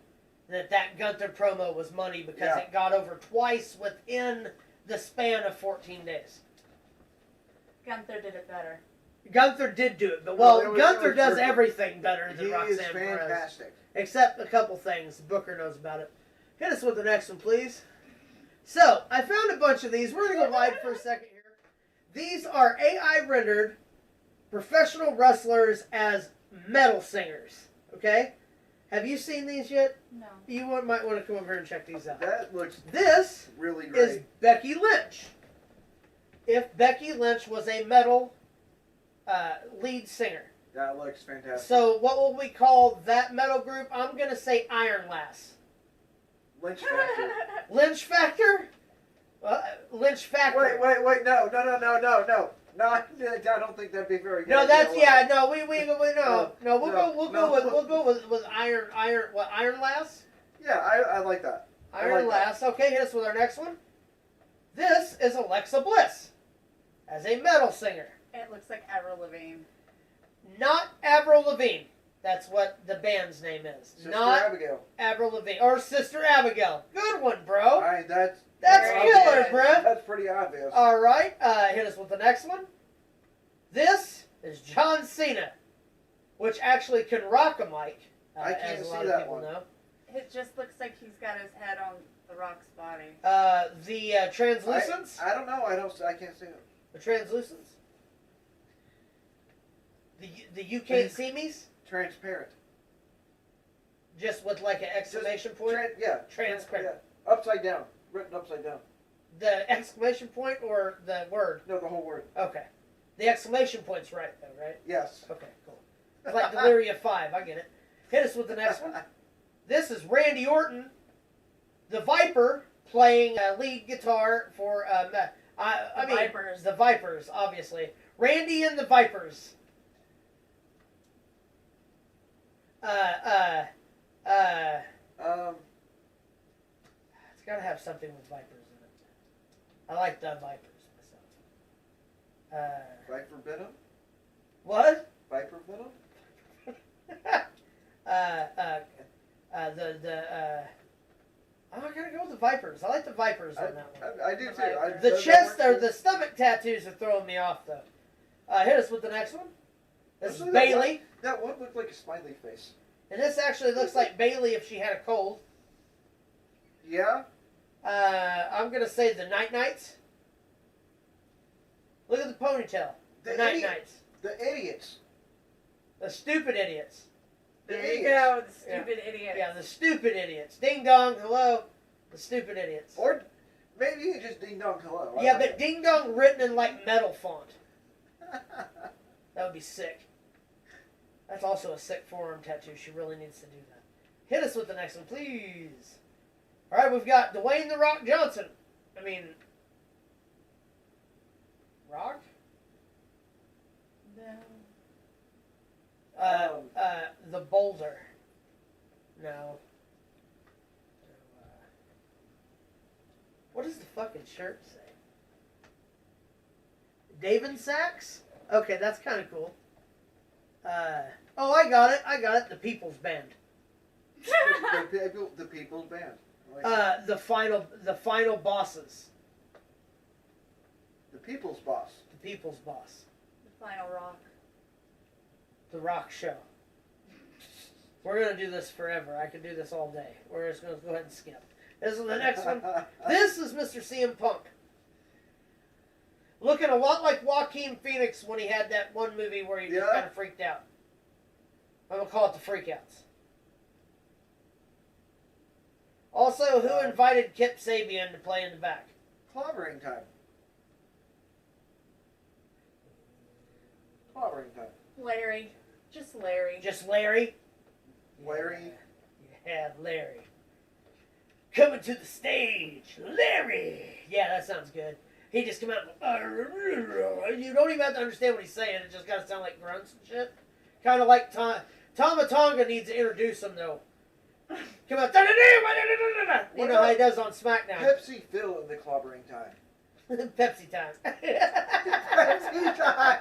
that Gunther promo was money, because it got over twice within the span of 14 days. Gunther did it better. Gunther did do it, but Gunther does everything better than Roxanne Perez. He is fantastic. Except a couple things. Booker knows about it. Hit us with the next one, please. So, I found a bunch of these. We're going to go wide for a second here. These are AI rendered professional wrestlers as metal singers. Okay? Have you seen these yet? No. You might want to come over here and check these out. That looks This really great. is Becky Lynch. If Becky Lynch was a metal lead singer. That looks fantastic. So what will we call that metal group? I'm going to say Iron Lass. Lynch Factor. Lynch Factor? Lynch Factor. Wait, no. No, I don't think that'd be very good. No, that's no. We'll go with Iron Lass. Yeah, I like that. Iron Lass. Okay, hit us with our next one. This is Alexa Bliss as a metal singer. It looks like Avril Lavigne. Not Avril Lavigne. That's what the band's name is. Sister Not Abigail. Avril Lavigne or Sister Abigail. Good one, bro. That's killer, bro. That's pretty obvious. All right, hit us with the next one. This is John Cena, which actually can rock a mic. I can't as a see lot of that people one. know. It just looks like he's got his head on the Rock's body. The translucents. I don't know. I can't see it. The translucents. The you can't see me's. Transparent. Just with like an exclamation point. Transparent. Yeah. Upside down. Written upside down. The exclamation point or the word? No, the whole word. Okay. The exclamation point's right though, right? Yes. Okay, cool. It's like Deliria 5. I get it. Hit us with the next one. This is Randy Orton, the Viper, playing lead guitar for Vipers. The Vipers, obviously. Randy and the Vipers. It's got to have something with Vipers in it. I like the Vipers myself. Viper Venom? What? Viper Venom? I'm gonna go with the Vipers. I like the Vipers on that one. I do too. The chest or the stomach tattoos are throwing me off though. Hit us with the next one. This is Bailey. That one looked like a smiley face. And this actually looks like Bailey if she had a cold. Yeah? I'm gonna say the Night Knights. Look at the ponytail. The Night Knights. The idiots. The stupid idiots. There you go, the stupid idiot. Yeah, the stupid idiots. Ding dong, hello. The stupid idiots. Or maybe you just ding dong hello. Yeah, but ding dong written in like metal font. That would be sick. That's also a sick forearm tattoo. She really needs to do that. Hit us with the next one, please. All right, we've got Dwayne "The Rock" Johnson. I mean, Rock? No. The Boulder. No. What does the fucking shirt say? Davin Sachs? Okay, that's kind of cool. Oh, I got it. The People's Band. the People's Band. Like the final bosses. The People's Boss. The People's Boss. The Final Rock. The Rock Show. We're gonna do this forever. I could do this all day. We're just gonna go ahead and skip. This is the next one. This is Mr. CM Punk. Looking a lot like Joaquin Phoenix when he had that one movie where he just kind of freaked out. I'm gonna call it the Freakouts. Also, who invited Kip Sabian to play in the back? Clobbering time. Clobbering time. Larry. Just Larry. Just Larry? Larry. Yeah, Larry. Coming to the stage, Larry! Yeah, that sounds good. He just come out and you don't even have to understand what he's saying. It just gotta sound like grunts and shit. Kind of like Tama Tonga needs to introduce him though. Come on. You know how he does on SmackDown. Pepsi Phil in the clobbering time. Pepsi time. Pepsi time.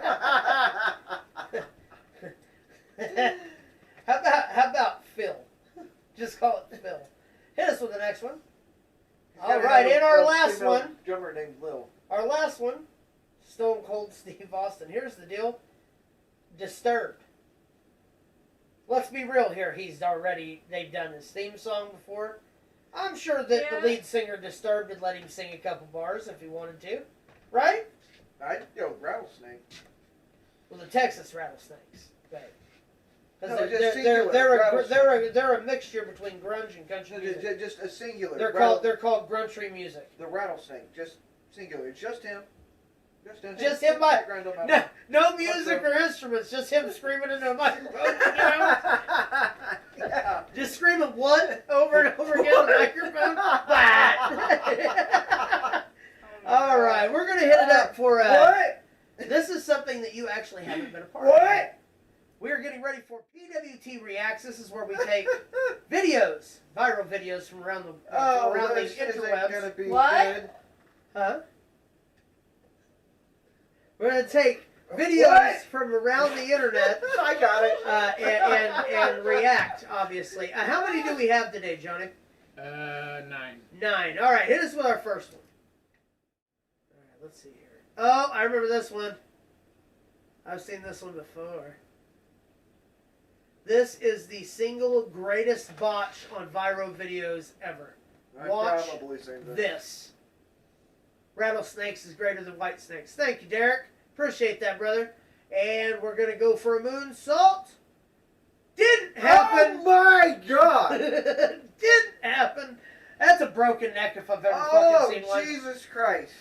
How about Phil? Just call it Phil. Hit us with the next one. All Never right, had in a our last female one. drummer named Lil. Our last one, Stone Cold Steve Austin. Here's the deal. Disturbed. Let's be real here. They've done his theme song before. I'm sure that Yeah. the lead singer Disturbed would let him sing a couple bars if he wanted to. Right? I'd go Rattlesnake. Well, the Texas Rattlesnakes. Right. No, Because just singular, they're a mixture between grunge and country music. Just a singular. They're called grungery music. The Rattlesnake, just singular. Just him. Just him. Just him by Background don't matter. no music or instruments, just him screaming into a microphone. Yeah. Just screaming what over and over again on the microphone. All right, we're gonna hit it up for What? This is something that you actually haven't been a part of. What? We are getting ready for PWT Reacts. This is where we take videos, viral videos from around the this isn't interwebs. gonna be What? good. Huh? We're gonna take videos What? from around the internet I got it. and react. Obviously, how many do we have today, Johnny? 9. 9. All right, hit us with our first one. All right, let's see here. Oh, I remember this one. I've seen this one before. This is the single greatest botch on viral videos ever. I'm Watch probably saying that. this. Rattlesnakes is greater than white snakes. Thank you, Derek. Appreciate that, brother. And we're going to go for a moonsault. Didn't happen. Oh my God! Didn't happen. That's a broken neck if I've ever Oh, fucking seen one. Jesus Christ!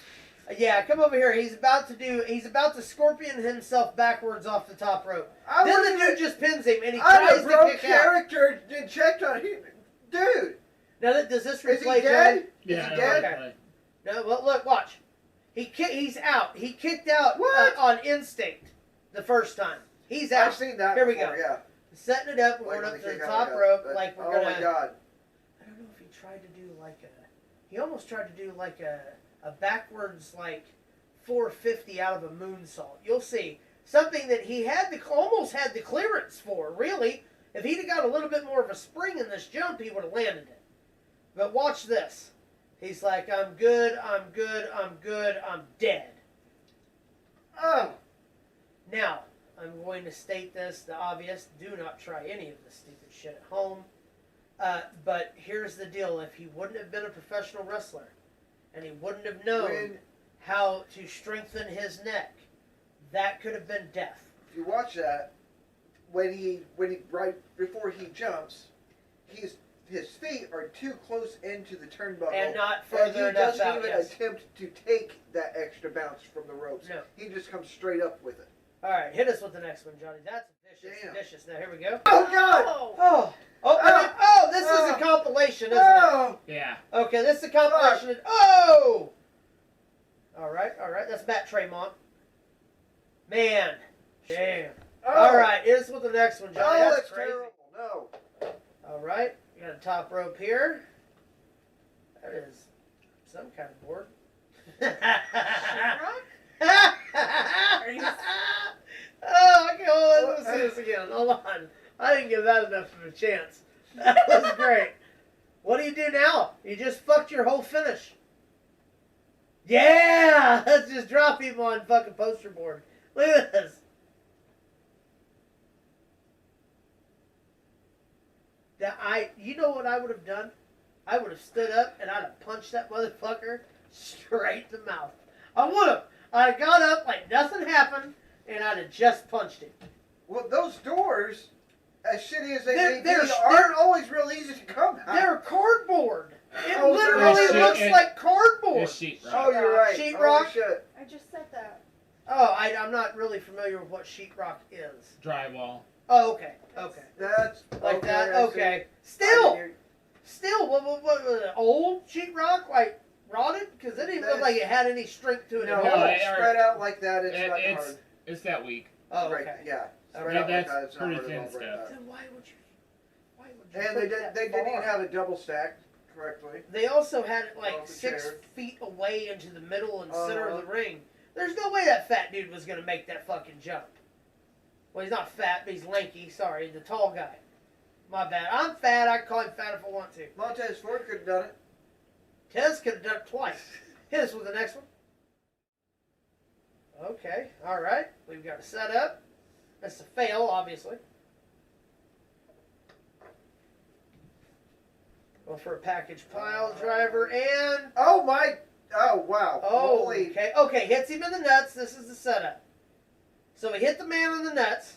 Yeah, come over here. He's about to scorpion himself backwards off the top rope. I Then wouldn't the dude even- just pins him and he I tries would to broke kick out. character and checked on him. Dude, Now, does this is he replay, Johnny? dead? Yeah, Is he dead? Okay. No, well, look, watch. He's out. He kicked out What? on instinct the first time. He's out. I've seen that Here we before, go. Yeah. Setting it up, we're Like going when up they to the kick out, top yeah. rope, But- like we're oh gonna. my God! I don't know if he tried to do like a. He almost tried to do like a backwards like 450 out of a moonsault. You'll see something that he almost had the clearance for. Really, if he'd have got a little bit more of a spring in this jump, he would have landed it. But watch this. He's like, I'm good, I'm good, I'm good, I'm dead. Oh, Now, I'm going to state this, the obvious. Do not try any of this stupid shit at home. But here's the deal. If he wouldn't have been a professional wrestler, and he wouldn't have known when how to strengthen his neck, that could have been death. if you watch that, when he right before he jumps, his feet are too close into the turnbuckle, And not and further he enough doesn't out, even yes. attempt to take that extra bounce from the ropes. No. He just comes straight up with it. All right, hit us with the next one, Johnny. That's Damn. vicious. Now, here we go. Oh God! Oh, this is a compilation, isn't Oh! Yeah. it? Okay, this is a compilation. Oh! All right. That's Matt Tremont. Man. Damn. Oh! All right, here's with the next one, Johnny. Oh, That's that's crazy. terrible. No. All right, we got a top rope here. That is some kind of board. Are you- Oh, okay, hold on. Let's see this again. Hold on. I didn't give that enough of a chance. That was great. What do you do now? You just fucked your whole finish. Yeah! Let's just drop him on fucking poster board. Look at this. You know what I would have done? I would have stood up and I'd have punched that motherfucker straight in the mouth. I would have. I'd have got up like nothing happened and I'd have just punched him. Well, those doors, as shitty as they They're- may be, they're- aren't always real easy to come out. They're cardboard. It Oh, literally they're- looks and- like cardboard. It's sheetrock. Oh, you're right. Sheetrock? Holy shit. I just said that. Oh, I'm not really familiar with what sheetrock is. Drywall. Oh, okay. Okay. That's Like okay, that? I see. Okay. I Still, didn't what was it, old sheetrock? Like rotted? Because it didn't look like it had any strength to it No, at No, all. it- spread out like that, it's not It's hard. it's that weak. Oh, Right, okay. yeah. Okay. Spread Yeah, out like that's that, it's not pretty hard at thin all, right stuff. now. Then why Why would you And put they that didn't even far? have it double stacked correctly. They also had it like Off the 6 chair. feet away into the middle and center of the Uh-huh. ring. There's no way that fat dude was going to make that fucking jump. Well, he's not fat, but he's lanky. Sorry, the tall guy. My bad. I'm fat. I can call him fat if I want to. Montez Ford could have done it. Tez could have done it twice. Hit us with the next one. Okay, all right. We've got a setup. That's a fail, obviously. Go for a package pile driver and Oh my! Oh wow! oh, Holy! okay, okay. Hits him in the nuts. This is the setup. So we hit the man in the nuts,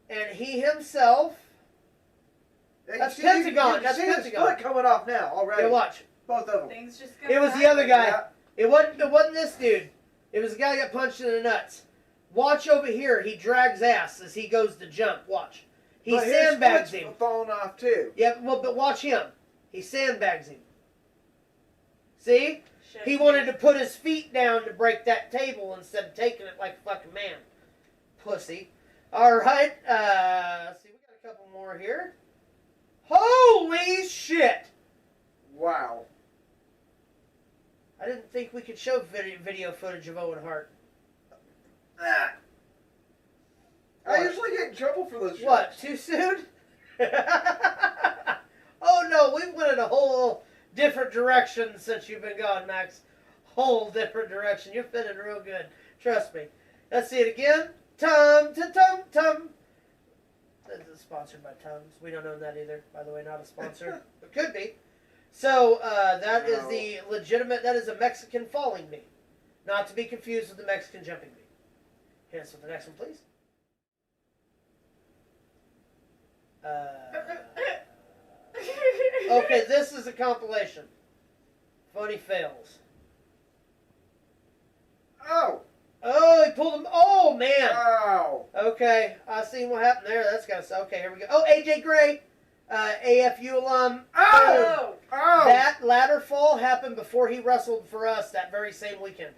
and he himself. You That's see- Pentagon, You that's see his Pentagon. foot coming off now already. Yeah, watch. Both of them. Things just go It was the other guy. Yeah. It wasn't this dude. It was the guy that got punched in the nuts. Watch over here. He drags ass as he goes to jump. Watch. He But his sandbags foot's him. falling off too. Yeah, well, but watch him. He sandbags him. See? He wanted to put his feet down to break that table instead of taking it like a fucking man. Pussy. All right. See, we got a couple more here. Holy shit! Wow. I didn't think we could show video footage of Owen Hart. Ah. I What? usually get in trouble for those. What? shows. Too soon? Oh no, we went in a whole different direction since you've been gone, Max. Whole different direction. You're fitting real good. Trust me. Let's see it again. Tum to tum tum. This is sponsored by Tums. We don't own that either, by the way. Not a sponsor. It could be. So that is the legitimate. That is a Mexican falling knee, not to be confused with the Mexican jumping knee. Hit us with the next one, please. Okay, this is a compilation. Funny fails. Oh. Oh, he pulled him. Oh, man. Wow. Okay, I seen what happened there. That's got to. Okay, here we go. Oh, AJ Gray, AFU alum. Oh. Oh. That ladder fall happened before he wrestled for us that very same weekend.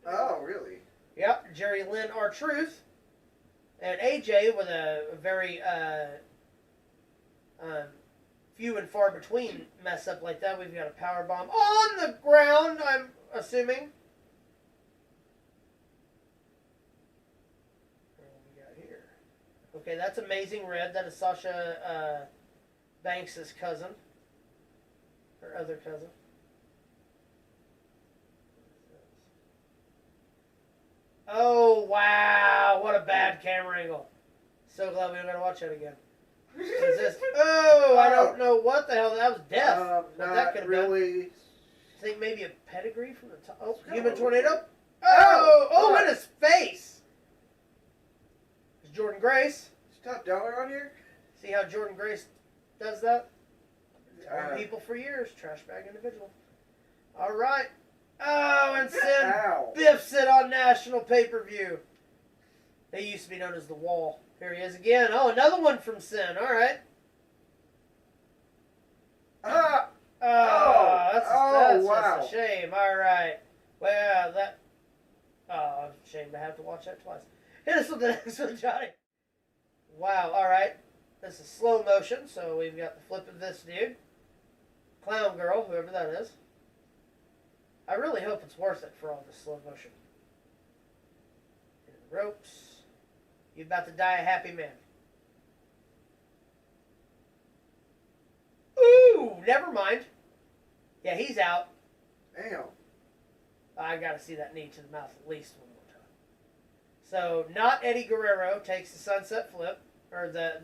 Oh, really? Yep, Jerry Lynn R-Truth. And AJ with a very few and far between mess up like that. We've got a power bomb on the ground, I'm assuming. What do we got here? Okay, that's Amazing Red. That is Sasha Banks' cousin. Her other cousin. Oh, wow. What a bad camera angle. So glad we don't got to watch that again. Is this? Oh, I don't know what the hell. That was death. What that Not could have been. really. I think maybe a pedigree from the top. Oh, No. human tornado. Oh, in his face. There's Jordan Grace. Is Top Dollar on here? See how Jordan Grace does that? Uh, People for years. Trash bag individual. All right. Oh, and Sin Ow. biffs it on national pay-per-view. They used to be known as The Wall. Here he is again. Oh, another one from Sin. All right. Ah. Oh, that's wow. just a shame. All right. Well, that... Oh, I'm ashamed to have to watch that twice. Hit us with the next one, Johnny. Wow, all right. This is slow motion, so we've got the flip of this dude. Clown girl, whoever that is. I really hope it's worth it for all this slow motion. And ropes. You're about to die a happy man. Ooh, never mind. Yeah, he's out. Damn. I got to see that knee to the mouth at least one more time. So, not Eddie Guerrero takes the sunset flip, or the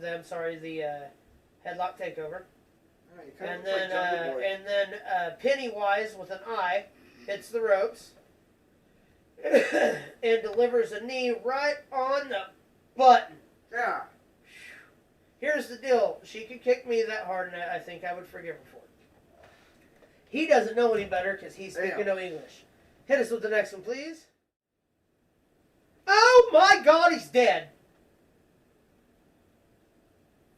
headlock takeover, Oh, you kinda and look like Jungle Boy. then Pennywise with an eye hits the ropes and delivers a knee right on the button. Yeah. Here's the deal: she could kick me that hard, and I think I would forgive her for it. He doesn't know any better because he's speaking no English. Hit us with the next one, please. Oh my God, he's dead.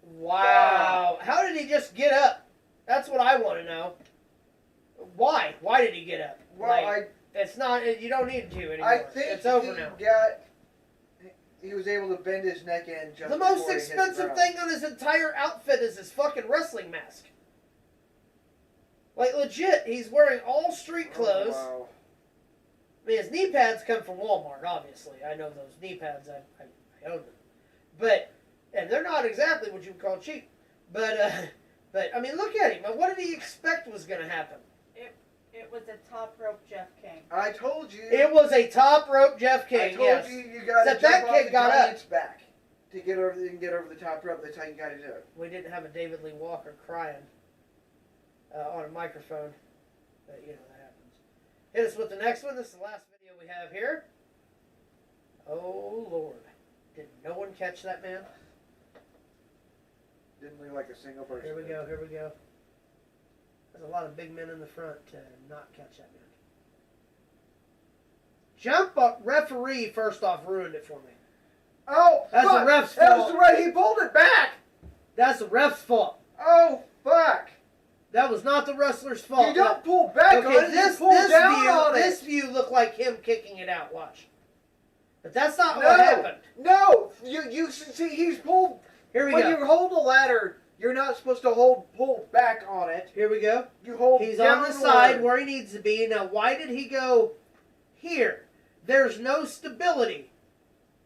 Wow. How did he just get up? That's what I want to know. Why? Why did he get up? Well, Like, it's not. You don't need to anymore. I think it's over he now. got. he was able to bend his neck in just The most before he hit the expensive ground. thing on his entire outfit is his fucking wrestling mask. Like, legit, he's wearing all street clothes. Oh, wow. I mean, his knee pads come from Walmart, obviously. I know those knee pads. I own them. But, and they're not exactly what you would call cheap. But I mean, look at him. What did he expect was going to happen? It was a top rope Jeff King. I told you. It was a top rope Jeff King, I told yes. you got to Except jump that off kid the got up. giant's back to get over the top rope. That's how you got to do it. We didn't have a David Lee Walker crying on a microphone. But, you know, that happens. Hit us with the next one. This is the last video we have here. Oh, Lord. Did no one catch that man? Didn't look like a single person. Here we go, here we go. There's a lot of big men in the front to not catch that man. Jump up. Referee, first off, ruined it for me. Oh, That's fuck. the ref's That fault. was the right. He pulled it back. That's the ref's fault. Oh, fuck. That was not the wrestler's fault. You don't pull back on it. this, you pull this down view, on this it. view looked like him kicking it out. Watch. But that's not No, what happened. no. You see, he's pulled. Here we When go. you hold a ladder, you're not supposed to pull back on it. Here we go. You hold. He's on the side where he needs to be. Now, why did he go here? There's no stability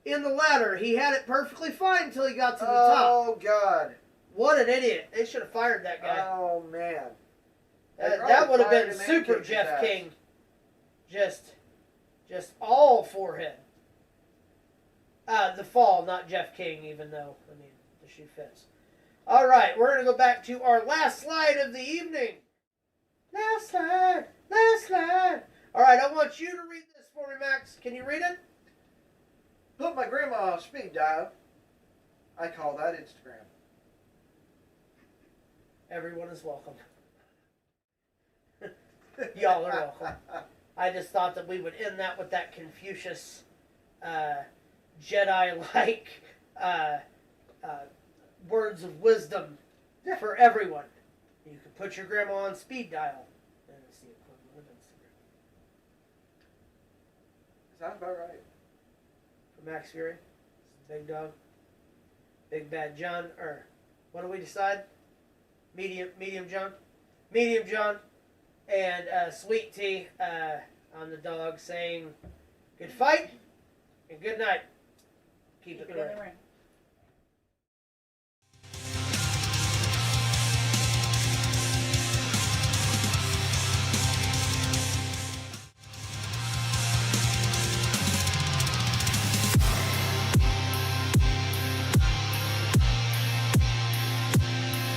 in the ladder. He had it perfectly fine until he got to the top. Oh God. What an idiot. They should have fired that guy. Oh man. That would have been super Jeff King. Just all forehead. The fall, not Jeff King, even though, I mean, the shoe fits. All right, we're going to go back to our last slide of the evening. Last slide, last slide. All right, I want you to read this for me, Max. Can you read it? Put my grandma on speed dial. I call that Instagram. Everyone is welcome. Y'all are welcome. I just thought that we would end that with that Confucius Jedi-like words of wisdom for everyone. You can put your grandma on speed dial. And it's the equivalent of Instagram. Sounds about right. For Max Fury, this is Big Dog, Big Bad John, or what do we decide? Medium John, and Sweet Tea on the dog saying good fight and good night. Keep it in the ring.